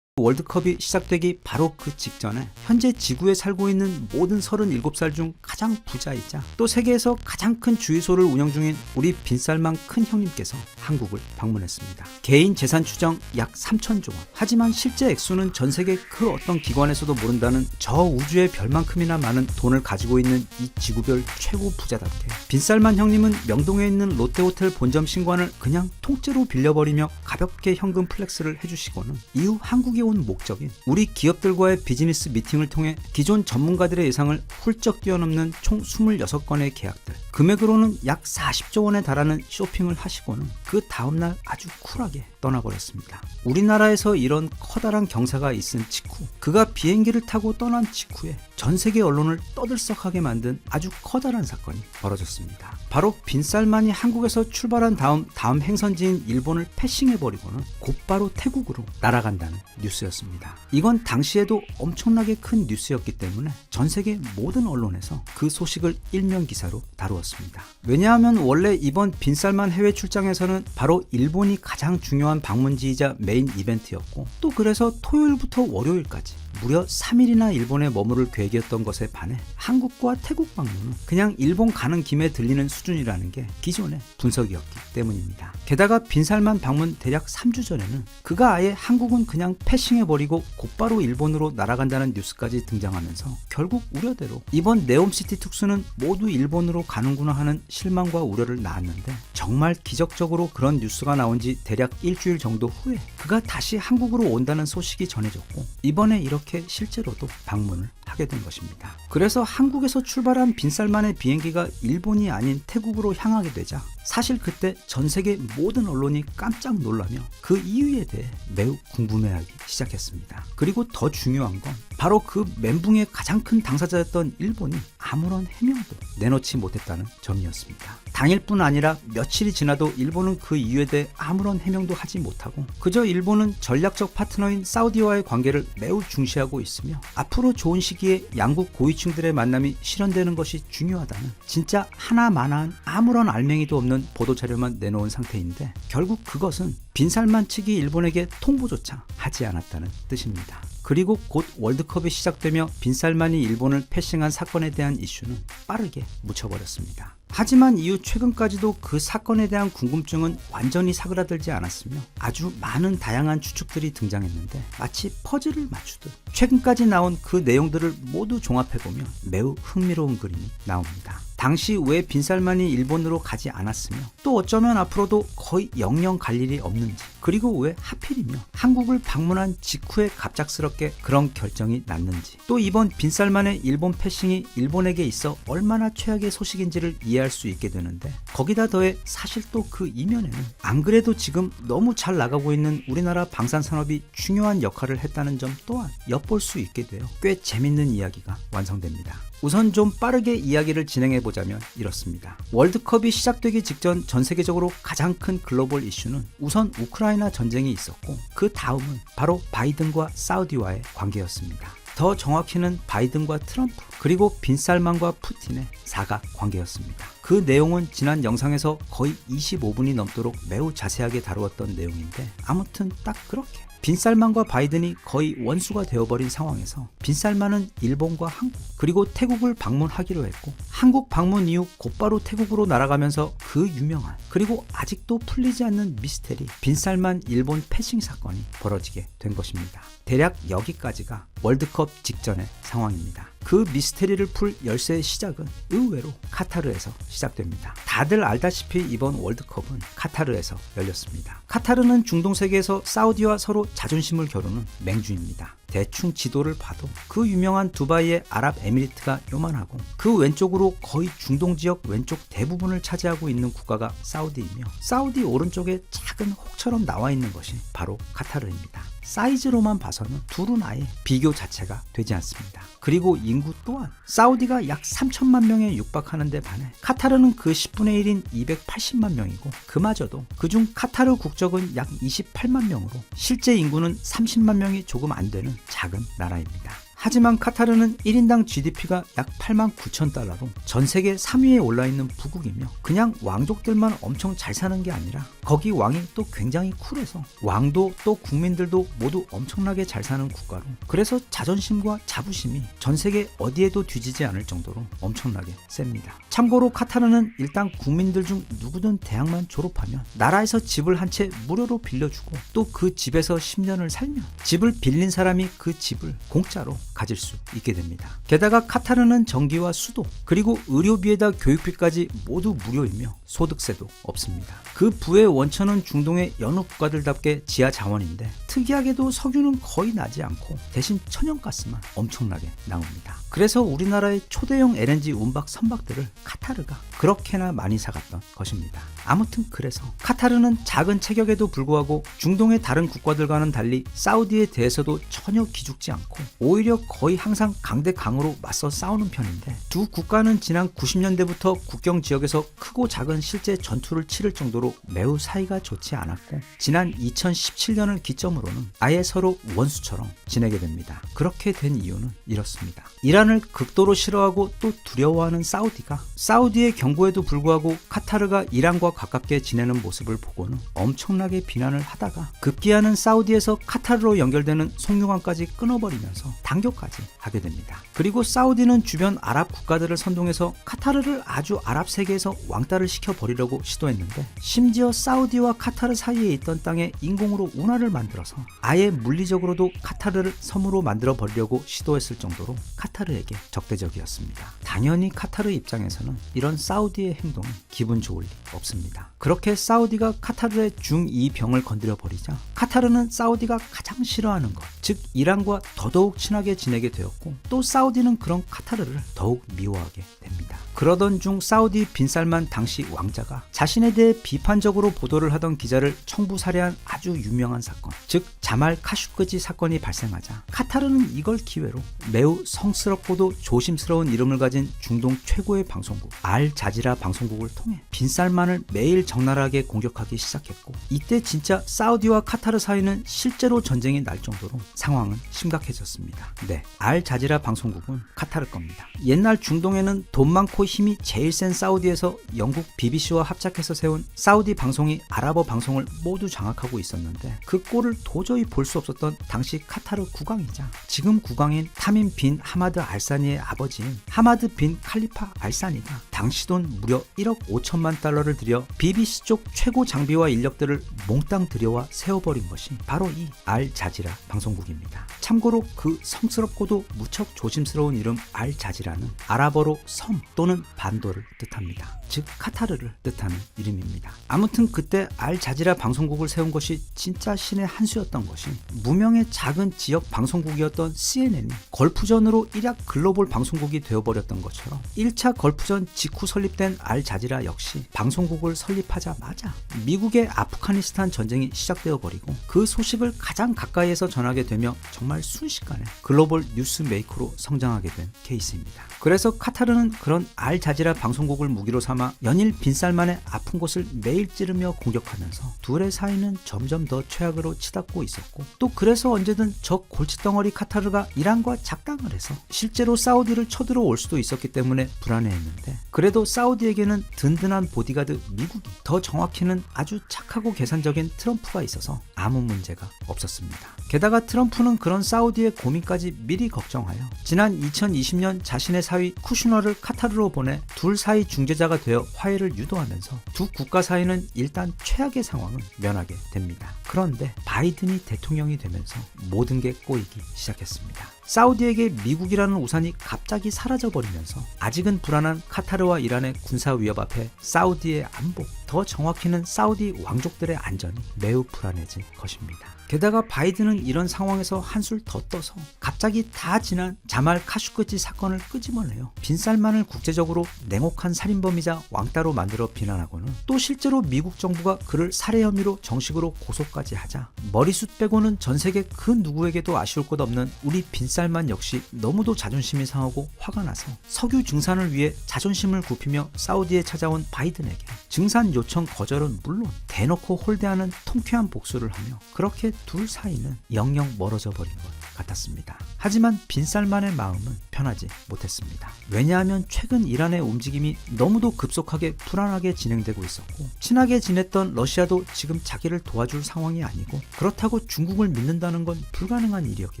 월드컵이 시작되기 바로 그 직전에 현재 지구에 살고 있는 모든 37살 중 가장 부자이자 또 세계에서 가장 큰 주유소를 운영 중인 우리 빈살만 큰 형님께서 한국을 방문했습니다. 개인 재산 추정 약 3천조 원. 하지만 실제 액수는 전 세계 그 어떤 기관에서도 모른다는 저 우주의 별만큼이나 많은 돈을 가지고 있는 이 지구별 최고 부자답게, 빈살만 형님은 명동에 있는 롯데호텔 본점 신관을 그냥 통째로 빌려버리며 가볍게 현금 플렉스를 해주시고는 이후 한국에 온 목적인 우리 기업들과의 비즈니스 미팅을 통해 기존 전문가들의 예상을 훌쩍 뛰어넘는 총 26건의 계약들, 금액으로는 약 40조 원에 달하는 쇼핑을 하시고는 그 다음날 아주 쿨하게 떠나버렸습니다. 우리나라에서 이런 커다란 경사가 있은 직후, 그가 비행기를 타고 떠난 직후에 전 세계 언론을 떠들썩하게 만든 아주 커다란 사건이 벌어졌습니다. 바로 빈살만이 한국에서 출발한 다음 행선지인 일본을 패싱해버리고는 곧바로 태국으로 날아간다는 뉴스였습니다. 이건 당시에도 엄청나게 큰 뉴스였기 때문에 전 세계 모든 언론에서 그 소식을 일면 기사로 다루었습니다. 왜냐하면 원래 이번 빈살만 해외 출장에서는 바로 일본이 가장 중요한 방문지이자 메인 이벤트였고, 또 그래서 토요일부터 월요일까지 무려 3일이나 일본에 머무를 계획이었던 것에 반해 한국과 태국 방문은 그냥 일본 가는 김에 들리는 수준이라는 게 기존의 분석이었기 때문입니다. 게다가 빈살만 방문 대략 3주 전에는 그가 아예 한국은 그냥 패싱해버리고 곧바로 일본으로 날아간다는 뉴스까지 등장하면서 결국 우려대로 이번 네옴시티 특수는 모두 일본으로 가는구나 하는 실망과 우려를 낳았는데, 정말 기적적으로 그런 뉴스가 나온 지 대략 일주일 정도 후에 그가 다시 한국으로 온다는 소식이 전해졌고, 이번에 이렇게 실제로도 방문을 하게 된 것입니다. 그래서 한국에서 출발한 빈살만의 비행기가 일본이 아닌 태국으로 향하게 되자 사실 그때 전 세계 모든 언론이 깜짝 놀라며 그 이유에 대해 매우 궁금해하기 시작했습니다. 그리고 더 중요한 건 바로 그 멘붕의 가장 큰 당사자였던 일본이 아무런 해명도 내놓지 못했다는 점이었습니다. 당일뿐 아니라 며칠이 지나도 일본은 그 이유에 대해 아무런 해명도 하지 못하고 그저 일본은 전략적 파트너인 사우디와의 관계를 매우 중시하고 있으며 앞으로 좋은 시기에 양국 고위층들의 만남이 실현되는 것이 중요하다는 진짜 하나만한 아무런 알맹이도 없는 보도자료만 내놓은 상태인데, 결국 그것은 빈살만 측이 일본에게 통보조차 하지 않았다는 뜻입니다. 그리고 곧 월드컵이 시작되며 빈살만이 일본을 패싱한 사건에 대한 이슈는 빠르게 묻혀버렸습니다. 하지만 이후 최근까지도 그 사건에 대한 궁금증은 완전히 사그라들지 않았으며 아주 많은 다양한 추측들이 등장했는데, 마치 퍼즐을 맞추듯 최근까지 나온 그 내용들을 모두 종합해보면 매우 흥미로운 그림이 나옵니다. 당시 왜 빈살만이 일본으로 가지 않았으며, 또 어쩌면 앞으로도 거의 영영 갈 일이 없는지, 그리고 왜 하필이며 한국을 방문한 직후에 갑작스럽게 그런 결정이 났는지, 또 이번 빈살만의 일본 패싱이 일본에게 있어 얼마나 최악의 소식인지를 이해할 수 있게 되는데, 거기다 더해 사실 또 그 이면에는 안 그래도 지금 너무 잘 나가고 있는 우리나라 방산산업이 중요한 역할을 했다는 점 또한 엿볼 수 있게 되어 꽤 재밌는 이야기가 완성됩니다. 우선 좀 빠르게 이야기를 진행해보자면 이렇습니다. 월드컵이 시작되기 직전 전 세계적으로 가장 큰 글로벌 이슈는 우선 우크라이나 전쟁이 있었고, 그 다음은 바로 바이든과 사우디와의 관계였습니다. 더 정확히는 바이든과 트럼프, 그리고 빈살만과 푸틴의 사각 관계였습니다. 그 내용은 지난 영상에서 거의 25분이 넘도록 매우 자세하게 다루었던 내용인데, 아무튼 딱 그렇게 빈살만과 바이든이 거의 원수가 되어버린 상황에서 빈살만은 일본과 한국 그리고 태국을 방문하기로 했고, 한국 방문 이후 곧바로 태국으로 날아가면서 그 유명한 그리고 아직도 풀리지 않는 미스테리 빈살만 일본 패싱 사건이 벌어지게 된 것입니다. 대략 여기까지가 월드컵 직전의 상황입니다. 그 미스테리를 풀 열쇠의 시작은 의외로 카타르에서 시작됩니다. 다들 알다시피 이번 월드컵은 카타르에서 열렸습니다. 카타르는 중동 세계에서 사우디와 서로 자존심을 겨루는 맹주입니다. 대충 지도를 봐도 그 유명한 두바이의 아랍에미리트가 요만하고, 그 왼쪽으로 거의 중동 지역 왼쪽 대부분을 차지하고 있는 국가가 사우디이며, 사우디 오른쪽에 작은 혹처럼 나와 있는 것이 바로 카타르입니다. 사이즈로만 봐서는 둘은 아예 비교 자체가 되지 않습니다. 그리고 인구 또한 사우디가 약 3천만 명에 육박하는 데 반해 카타르는 그 10분의 1인 280만 명이고, 그마저도 그중 카타르 국적은 약 28만 명으로 실제 인구는 30만 명이 조금 안 되는 작은 나라입니다. 하지만 카타르는 1인당 GDP가 약 8만 9천 달러로 전 세계 3위에 올라있는 부국이며, 그냥 왕족들만 엄청 잘 사는 게 아니라 거기 왕이 또 굉장히 쿨해서 왕도 또 국민들도 모두 엄청나게 잘 사는 국가로, 그래서 자존심과 자부심이 전 세계 어디에도 뒤지지 않을 정도로 엄청나게 셉니다. 참고로 카타르는 일단 국민들 중 누구든 대학만 졸업하면 나라에서 집을 한 채 무료로 빌려주고, 또 그 집에서 10년을 살면 집을 빌린 사람이 그 집을 공짜로 가질 수 있게 됩니다. 게다가 카타르는 전기와 수도 그리고 의료비에다 교육비까지 모두 무료이며 소득세도 없습니다. 그 부의 원천은 중동의 여느 국가들답게 지하 자원인데, 특이하게도 석유는 거의 나지 않고 대신 천연가스만 엄청나게 나옵니다. 그래서 우리나라의 초대형 LNG 운박 선박들을 카타르가 그렇게나 많이 사갔던 것입니다. 아무튼 그래서 카타르는 작은 체격에도 불구하고 중동의 다른 국가들과는 달리 사우디에 대해서도 전혀 기죽지 않고 오히려 거의 항상 강대강으로 맞서 싸우는 편인데, 두 국가는 지난 90년대부터 국경 지역에서 크고 작은 실제 전투를 치를 정도로 매우 사이가 좋지 않았고, 지난 2017년을 기점으로는 아예 서로 원수처럼 지내게 됩니다. 그렇게 된 이유는 이렇습니다. 이란을 극도로 싫어하고 또 두려워하는 사우디가 사우디의 경고에도 불구하고 카타르가 이란과 가깝게 지내는 모습을 보고는 엄청나게 비난을 하다가 급기야는 사우디에서 카타르로 연결되는 송유관까지 끊어버리면서 단교까지 하게 됩니다. 그리고 사우디는 주변 아랍 국가들을 선동해서 카타르를 아주 아랍 세계에서 왕따를 시켜버리려고 시도했는데, 심지어 사우디와 카타르 사이에 있던 땅에 인공으로 운하를 만들어서 아예 물리적으로도 카타르를 섬으로 만들어 버리려고 시도했을 정도로 카타르에게 적대적이었습니다. 당연히 카타르 입장에서는 이런 사우디의 행동이 기분 좋을 리 없습니다. 그렇게 사우디가 카타르의 중2병을 건드려 버리자 카타르는 사우디가 가장 싫어하는 것, 즉 이란과 더더욱 친하게 지내게 되었고, 또 사우디는 그런 카타르를 더욱 미워하게 됩니다. 그러던 중 사우디 빈살만 당시 왕자가 자신에 대해 비판적으로 보도를 하던 기자를 청부 살해한 아주 유명한 사건, 즉 자말 카슈크지 사건이 발생하자 카타르는 이걸 기회로 매우 성스럽고도 조심스러운 이름을 가진 중동 최고의 방송국 알 자지라 방송국을 통해 빈살만을 매일 적나라하게 공격하기 시작했고, 이때 진짜 사우디와 카타르 사이는 실제로 전쟁이 날 정도로 상황은 심각해졌습니다. 네, 알 자지라 방송국은 카타르 겁니다. 옛날 중동에는 돈 많고 힘이 제일 센 사우디에서 영국 BBC와 합작해서 세운 사우디 방송이 아랍어 방송을 모두 장악하고 있었는데, 그 꼴을 도저히 볼 수 없었던 당시 카타르 국왕이자 지금 국왕인 타민 빈 하마드 알사니의 아버지인 하마드 빈 칼리파 알사니가 당시 돈 무려 1억 5천만 달러를 들여 BBC 쪽 최고 장비와 인력들을 몽땅 들여와 세워버린 것이 바로 이 알 자지라 방송국입니다. 참고로 그 성스럽고도 무척 조심스러운 이름 알 자지라는 아랍어로 섬 또는 반도를 뜻합니다. 즉 카타르를 뜻하는 이름입니다. 아무튼 그때 알 자지라 방송국을 세운 것이 진짜 신의 한 수였던 것이, 무명의 작은 지역 방송국이었던 CNN이 걸프전으로 일약 글로벌 방송국이 되어버렸던 것처럼 1차 걸프전 직후 설립된 알 자지라 역시 방송국을 설립하자마자 미국의 아프가니스탄 전쟁이 시작되어 버리고 그 소식을 가장 가까이에서 전하게 되며 정말 순식간에 글로벌 뉴스 메이커로 성장하게 된 케이스입니다. 그래서 카타르는 그런 알 자지라 방송국을 무기로 삼아 연일 빈살만의 아픈 곳을 매일 찌르며 공격하면서 둘의 사이는 점점 더 최악으로 치닫고 있었고, 또 그래서 언제든 저 골칫덩어리 카타르가 이란과 작당을 해서 실제로 사우디를 쳐들어올 수도 있었기 때문에 불안해했는데, 그래도 사우디에게는 든든한 보디가드 미국이, 더 정확히는 아주 착하고 계산적인 트럼프가 있어서 아무 문제가 없었습니다. 게다가 트럼프는 그런 사우디의 고민까지 미리 걱정하여 지난 2020년 자신의 사위 쿠슈너를 카타르로 보내 둘 사이 중재자가 되어 화해를 유도하면서 두 국가 사이는 일단 최악의 상황은 면하게 됩니다. 그런데 바이든이 대통령이 되면서 모든 게 꼬이기 시작했습니다. 사우디에게 미국이라는 우산이 갑자기 사라져버리면서 아직은 불안한 카타르와 이란의 군사 위협 앞에 사우디의 안보, 더 정확히는 사우디 왕족들의 안전이 매우 불안해질 것입니다. 게다가 바이든은 이런 상황에서 한술 더 떠서 갑자기 다 지난 자말 카슈크지 사건을 끄집어내요 빈살만을 국제적으로 냉혹한 살인범이자 왕따로 만들어 비난하고는, 또 실제로 미국 정부가 그를 살해 혐의로 정식으로 고소까지 하자 머리숱 빼고는 전 세계 그 누구에게도 아쉬울 것 없는 우리 빈살만 역시 너무도 자존심이 상하고 화가 나서 석유 증산을 위해 자존심을 굽히며 사우디에 찾아온 바이든에게 증산 요청 거절은 물론 대놓고 홀대하는 통쾌한 복수를 하며, 그렇게 둘 사이는 영영 멀어져 버린 것 같았습니다. 하지만 빈살만의 마음은 편하지 못했습니다. 왜냐하면 최근 이란의 움직임이 너무도 급속하게 불안하게 진행되고 있었고, 친하게 지냈던 러시아도 지금 자기를 도와줄 상황이 아니고, 그렇다고 중국을 믿는다는 건 불가능한 일이었기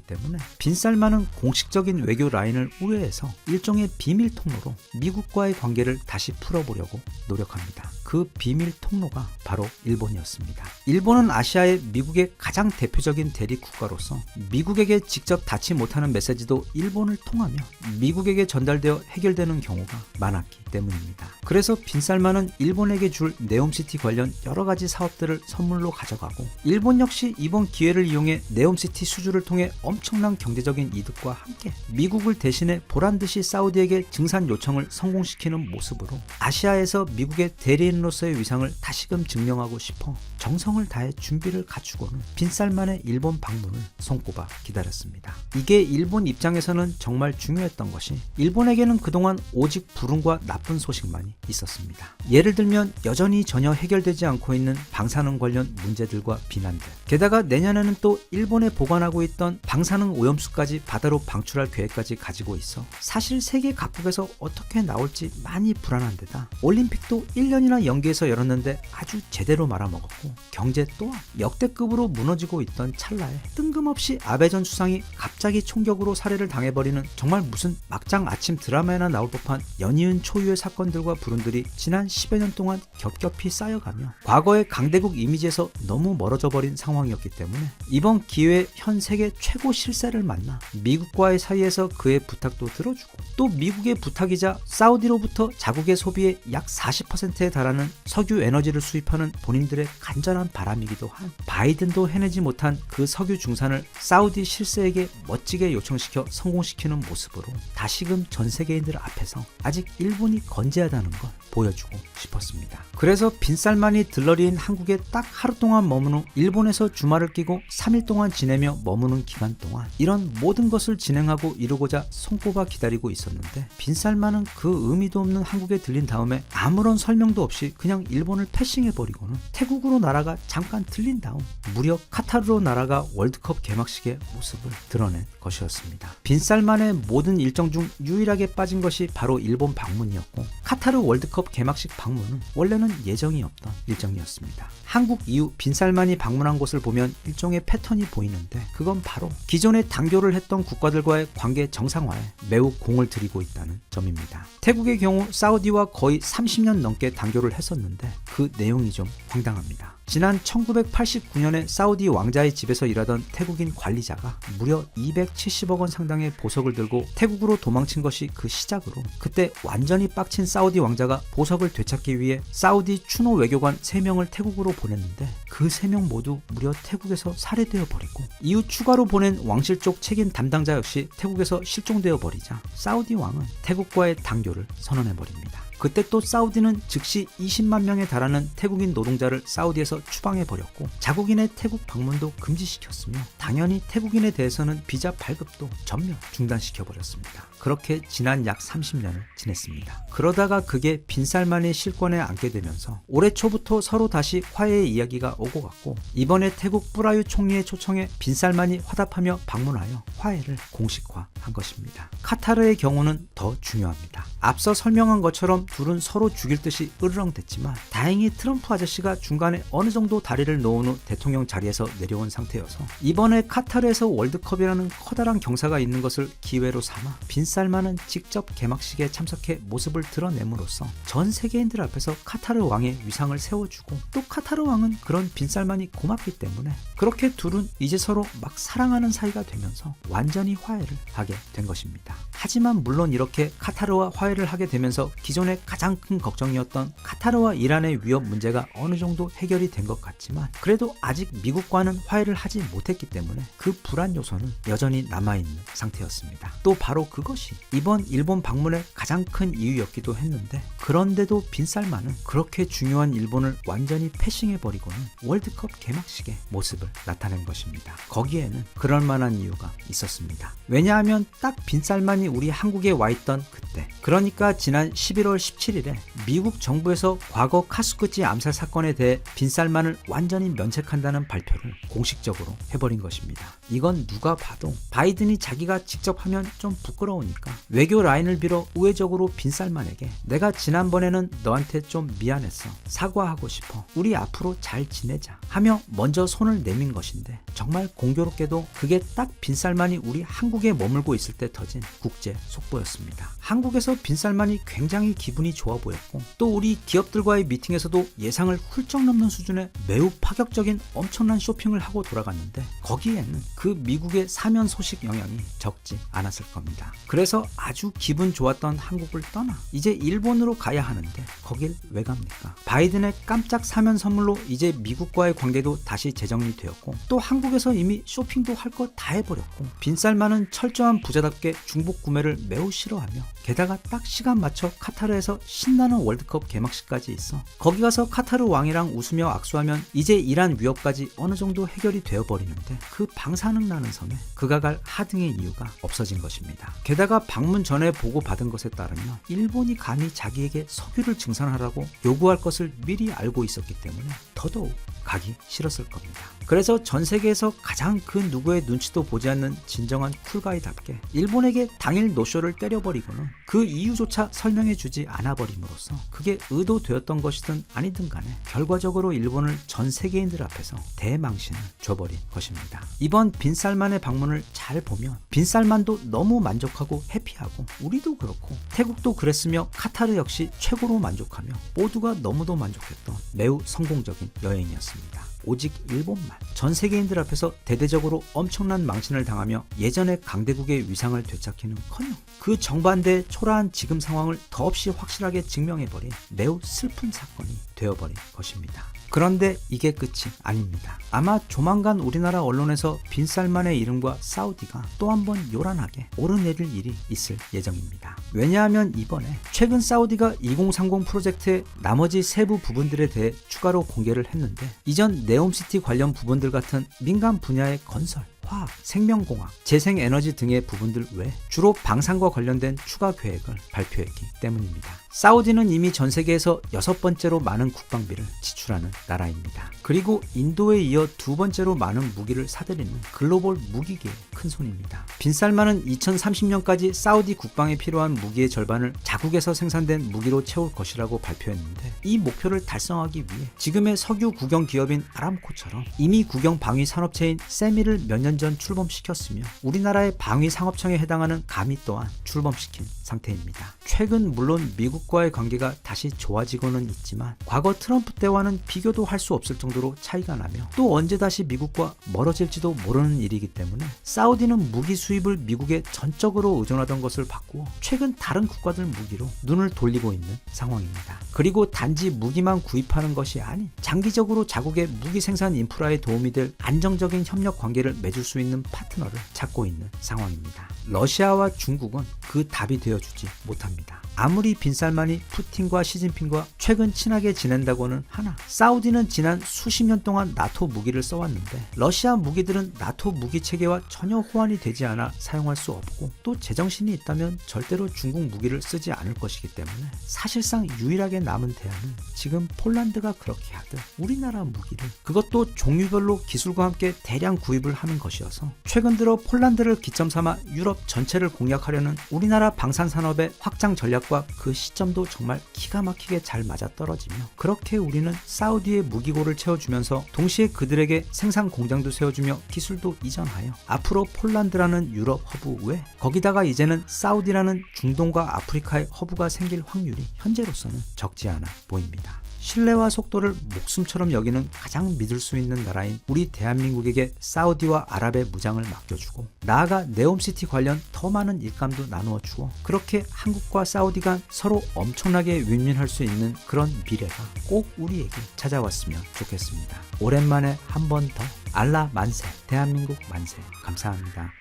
때문에 빈살만은 공식적인 외교 라인을 우회해서 일종의 비밀 통로로 미국과의 관계를 다시 풀어보려고 노력합니다. 그 비밀 통로가 바로 일본이었습니다. 일본은 아시아의 미국의 가장 대표적인 대립 국가로서 미국에게 직접 닿지 못하는 메시지도 일본을 통하며 미국에게 전달되어 해결되는 경우가 많았기 때문입니다. 그래서 빈살만은 일본에게 줄 네옴시티 관련 여러 가지 사업들을 선물로 가져가고 일본 역시 이번 기회를 이용해 네옴시티 수주를 통해 엄청난 경제적인 이득과 함께 미국을 대신해 보란듯이 사우디에게 증산 요청을 성공시키는 모습으로 아시아에서 미국의 대리인으로서의 위상을 다시금 증명하고 싶어 정성을 다해 준비를 갖추고는 빈살만의 일본 방문을 손꼽아 기다렸습니다. 이게 일본 입장에서는 정말 중요했던 것이 일본에게는 그동안 오직 불운과 나쁜 소식만이 있었습니다. 예를 들면 여전히 전혀 해결되지 않고 있는 방사능 관련 문제들과 비난들, 게다가 내년에는 또 일본에 보관하고 있던 방사능 오염수까지 바다로 방출할 계획까지 가지고 있어 사실 세계 각국에서 어떻게 나올지 많이 불안한 데다 올림픽도 1년이나 연기해서 열었는데 아주 제대로 말아먹었고 경제 또한 역대급으로 무너지고 있던 찰나에 뜬금없이 아베 전 수상이 갑자기 총격으로 살해를 당해버리는 정말 무슨 막장 아침 드라마에나 나올 법한 연이은 초유의 사건들과 불운들이 지난 10여 년 동안 겹겹이 쌓여가며 과거의 강대국 이미지에서 너무 멀어져 버린 상황이었기 때문에 이번 기회에 현 세계 최고 실세를 만나 미국과의 사이에서 그의 부탁도 들어주고 또 미국의 부탁이자 사우디로부터 자국의 소비의 약 40%에 달하는 석유 에너지를 수입하는 본인들의 간절한 바람이기도 한 바이든도 해내지 못한 그 석유 중산을 사우디 실세에게 멋지게 요청시켜 성공시키는 모습으로 다시금 전 세계인들 앞에서 아직 일본이 건재하다는 걸 보여주고 싶었습니다. 그래서 빈살만이 들러리인 한국에 딱 하루 동안 머문 후 일본에서 주말을 끼고 3일 동안 지내며 머무는 기간 동안 이런 모든 것을 진행하고 이루고자 손꼽아 기다리고 있었는데 빈살만은 그 의미도 없는 한국에 들린 다음에 아무런 설명도 없이 그냥 일본을 패싱해버리고는 태국으로 날아가 잠깐 들린 다음 무려 카타르로 날아가 월드컵 개막식의 모습을 드러낸 것이었습니다. 빈살만의 모든 일정 중 유일하게 빠진 것이 바로 일본 방문이었고 카타르 월드컵 개막식 방문은 원래는 예정이 없던 일정이었습니다. 한국 이후 빈살만이 방문한 곳을 보면 일종의 패턴이 보이는데 그건 바로 기존에 단교를 했던 국가들과의 관계 정상화에 매우 공을 들이고 있다는 점입니다. 태국의 경우 사우디와 거의 30년 넘게 단교를 했었는데 그 내용이 좀 황당합니다. 지난 1989년에 사우디 왕자의 집에서 일하던 태국인 관리자가 무려 270억 원 상당의 보석을 들고 태국으로 도망친 것이 그 시작으로 그때 완전히 빡친 사우디 왕자가 보석을 되찾기 위해 사우디 추노 외교관 3명을 태국으로 보냈는데 그 3명 모두 무려 태국에서 살해되어 버리고 이후 추가로 보낸 왕실 쪽 책임 담당자 역시 태국에서 실종되어 버리자 사우디 왕은 태국과의 단교를 선언해 버립니다. 그때 또 사우디는 즉시 20만 명에 달하는 태국인 노동자를 사우디에서 추방해버렸고 자국인의 태국 방문도 금지시켰으며 당연히 태국인에 대해서는 비자 발급도 전면 중단시켜버렸습니다. 그렇게 지난 약 30년을 지냈습니다. 그러다가 그게 빈살만의 실권에 앉게 되면서 올해 초부터 서로 다시 화해의 이야기가 오고 갔고 이번에 태국 뿌라유 총리의 초청에 빈살만이 화답하며 방문하여 화해를 공식화한 것입니다. 카타르의 경우는 더 중요합니다. 앞서 설명한 것처럼 둘은 서로 죽일 듯이 으르렁댔지만 다행히 트럼프 아저씨가 중간에 어느 정도 다리를 놓은 후 대통령 자리에서 내려온 상태여서 이번에 카타르에서 월드컵이라는 커다란 경사가 있는 것을 기회로 삼아 빈살만은 직접 개막식에 참석해 모습을 드러냄으로써 전 세계인들 앞에서 카타르 왕의 위상을 세워주고 또 카타르 왕은 그런 빈살만이 고맙기 때문에 그렇게 둘은 이제 서로 막 사랑하는 사이가 되면서 완전히 화해를 하게 된 것입니다. 하지만 물론 이렇게 카타르와 화해를 하게 되면서 기존의 가장 큰 걱정이었던 카타르와 이란의 위협 문제가 어느 정도 해결이 된 것 같지만 그래도 아직 미국과는 화해를 하지 못했기 때문에 그 불안 요소는 여전히 남아있는 상태였습니다. 또 바로 그것이 이번 일본 방문의 가장 큰 이유였기도 했는데 그런데도 빈살만은 그렇게 중요한 일본을 완전히 패싱해버리고는 월드컵 개막식의 모습을 나타낸 것입니다. 거기에는 그럴 만한 이유가 있었습니다. 왜냐하면 딱 빈살만이 우리 한국에 와 있던 그때 그러니까 지난 11월 17일에 미국 정부에서 과거 카수크지 암살 사건에 대해 빈살만을 완전히 면책한다는 발표를 공식적으로 해버린 것입니다. 이건 누가 봐도 바이든이 자기가 직접 하면 좀 부끄러우니까 외교 라인을 빌어 우회적으로 빈살만에게 내가 지난번에는 너한테 좀 미안했어. 사과하고 싶어. 우리 앞으로 잘 지내자. 하며 먼저 손을 내민 것인데 정말 공교롭게도 그게 딱 빈살만이 우리 한국에 머물고 있을 때 터진 국제 속보였습니다. 한국에서 빈살만이 굉장히 기분이 기분이 좋아 보였고 또 우리 기업들과의 미팅에서도 예상을 훌쩍 넘는 수준의 매우 파격적인 엄청난 쇼핑을 하고 돌아갔는데 거기에는 그 미국의 사면 소식 영향이 적지 않았을 겁니다. 그래서 아주 기분 좋았던 한국을 떠나 이제 일본으로 가야 하는데 거길 왜 갑니까? 바이든의 깜짝 사면 선물로 이제 미국과의 관계도 다시 재정리되었고 또 한국에서 이미 쇼핑도 할 거 다 해버렸고 빈살 많은 철저한 부자답게 중복 구매를 매우 싫어하며 게다가 딱 시간 맞춰 카타르에서 신나는 월드컵 개막식까지 있어 거기 가서 카타르 왕이랑 웃으며 악수하면 이제 이란 위협까지 어느 정도 해결이 되어버리는데 그 방사능 나는 섬에 그가 갈 하등의 이유가 없어진 것입니다. 게다가 방문 전에 보고받은 것에 따르면 일본이 감히 자기에게 석유를 증산하라고 요구할 것을 미리 알고 있었기 때문에 더더욱 가기 싫었을 겁니다. 그래서 전 세계에서 가장 그 누구의 눈치도 보지 않는 진정한 쿨가이답게 일본에게 당일 노쇼를 때려버리고는 그 이유조차 설명해주지 않아버림으로써 그게 의도되었던 것이든 아니든 간에 결과적으로 일본을 전 세계인들 앞에서 대망신을 줘버린 것입니다. 이번 빈살만의 방문을 잘 보면 빈살만도 너무 만족하고 해피하고 우리도 그렇고 태국도 그랬으며 카타르 역시 최고로 만족하며 모두가 너무도 만족했던 매우 성공적인 여행이었습니다. 오직 일본만 전 세계인들 앞에서 대대적으로 엄청난 망신을 당하며 예전의 강대국의 위상을 되찾기는커녕 그 정반대의 초라한 지금 상황을 더없이 확실하게 증명해버린 매우 슬픈 사건이 되어버린 것입니다. 그런데 이게 끝이 아닙니다. 아마 조만간 우리나라 언론에서 빈살만의 이름과 사우디가 또 한 번 요란하게 오르내릴 일이 있을 예정입니다. 왜냐하면 이번에 최근 사우디가 2030 프로젝트의 나머지 세부 부분들에 대해 추가로 공개를 했는데 이전 네옴시티 관련 부분들 같은 민간 분야의 건설, 화학, 생명공학, 재생에너지 등의 부분들 외 주로 방산과 관련된 추가 계획을 발표했기 때문입니다. 사우디는 이미 전 세계에서 6번째로 많은 국방비를 지출하는 나라입니다. 그리고 인도에 이어 2번째로 많은 무기를 사들이는 글로벌 무기계의 큰손입니다. 빈살만은 2030년까지 사우디 국방에 필요한 무기의 절반을 자국에서 생산된 무기로 채울 것이라고 발표했는데 이 목표를 달성하기 위해 지금의 석유 국영 기업인 아람코처럼 이미 국영 방위 산업체인 세미를 몇 년 전 출범시켰으며 우리나라의 방위상업청에 해당하는 가미 또한 출범시킨 상태입니다. 최근 물론 미국과의 관계가 다시 좋아지고는 있지만 과거 트럼프 때와는 비교도 할 수 없을 정도로 차이가 나며 또 언제 다시 미국과 멀어질지도 모르는 일이기 때문에 사우디는 무기 수입을 미국에 전적으로 의존하던 것을 바꾸어 최근 다른 국가들 무기로 눈을 돌리고 있는 상황입니다. 그리고 단지 무기만 구입하는 것이 아닌 장기적으로 자국의 무기 생산 인프라에 도움이 될 안정적인 협력 관계를 맺을 수 있는 파트너를 찾고 있는 상황입니다. 러시아와 중국은 그 답이 되어주지 못합니다. 아무리 빈살만이 푸틴과 시진핑과 최근 친하게 지낸다고는 하나 사우디는 지난 수십 년 동안 나토 무기를 써왔는데 러시아 무기들은 나토 무기 체계와 전혀 호환이 되지 않아 사용할 수 없고 또 제정신이 있다면 절대로 중국 무기를 쓰지 않을 것이기 때문에 사실상 유일하게 남은 대안은 지금 폴란드가 그렇게 하듯 우리나라 무기를 그것도 종류별로 기술과 함께 대량 구입을 하는 것이어서 최근 들어 폴란드를 기점 삼아 유럽 전체를 공략하려는 우리나라 방산산업의 확장 전략과 그 시점도 정말 기가 막히게 잘 맞아떨어지며 그렇게 우리는 사우디의 무기고를 채워주면서 동시에 그들에게 생산 공장도 세워주며 기술도 이전하여 앞으로 폴란드라는 유럽 허브 외 거기다가 이제는 사우디라는 중동과 아프리카의 허브가 생길 확률이 현재로서는 적지 않아 보입니다. 신뢰와 속도를 목숨처럼 여기는 가장 믿을 수 있는 나라인 우리 대한민국에게 사우디와 아랍의 무장을 맡겨주고 나아가 네옴시티 관련 더 많은 일감도 나누어 주어 그렇게 한국과 사우디가 서로 엄청나게 윈윈할 수 있는 그런 미래가 꼭 우리에게 찾아왔으면 좋겠습니다. 오랜만에 한 번 더 알라 만세, 대한민국 만세. 감사합니다.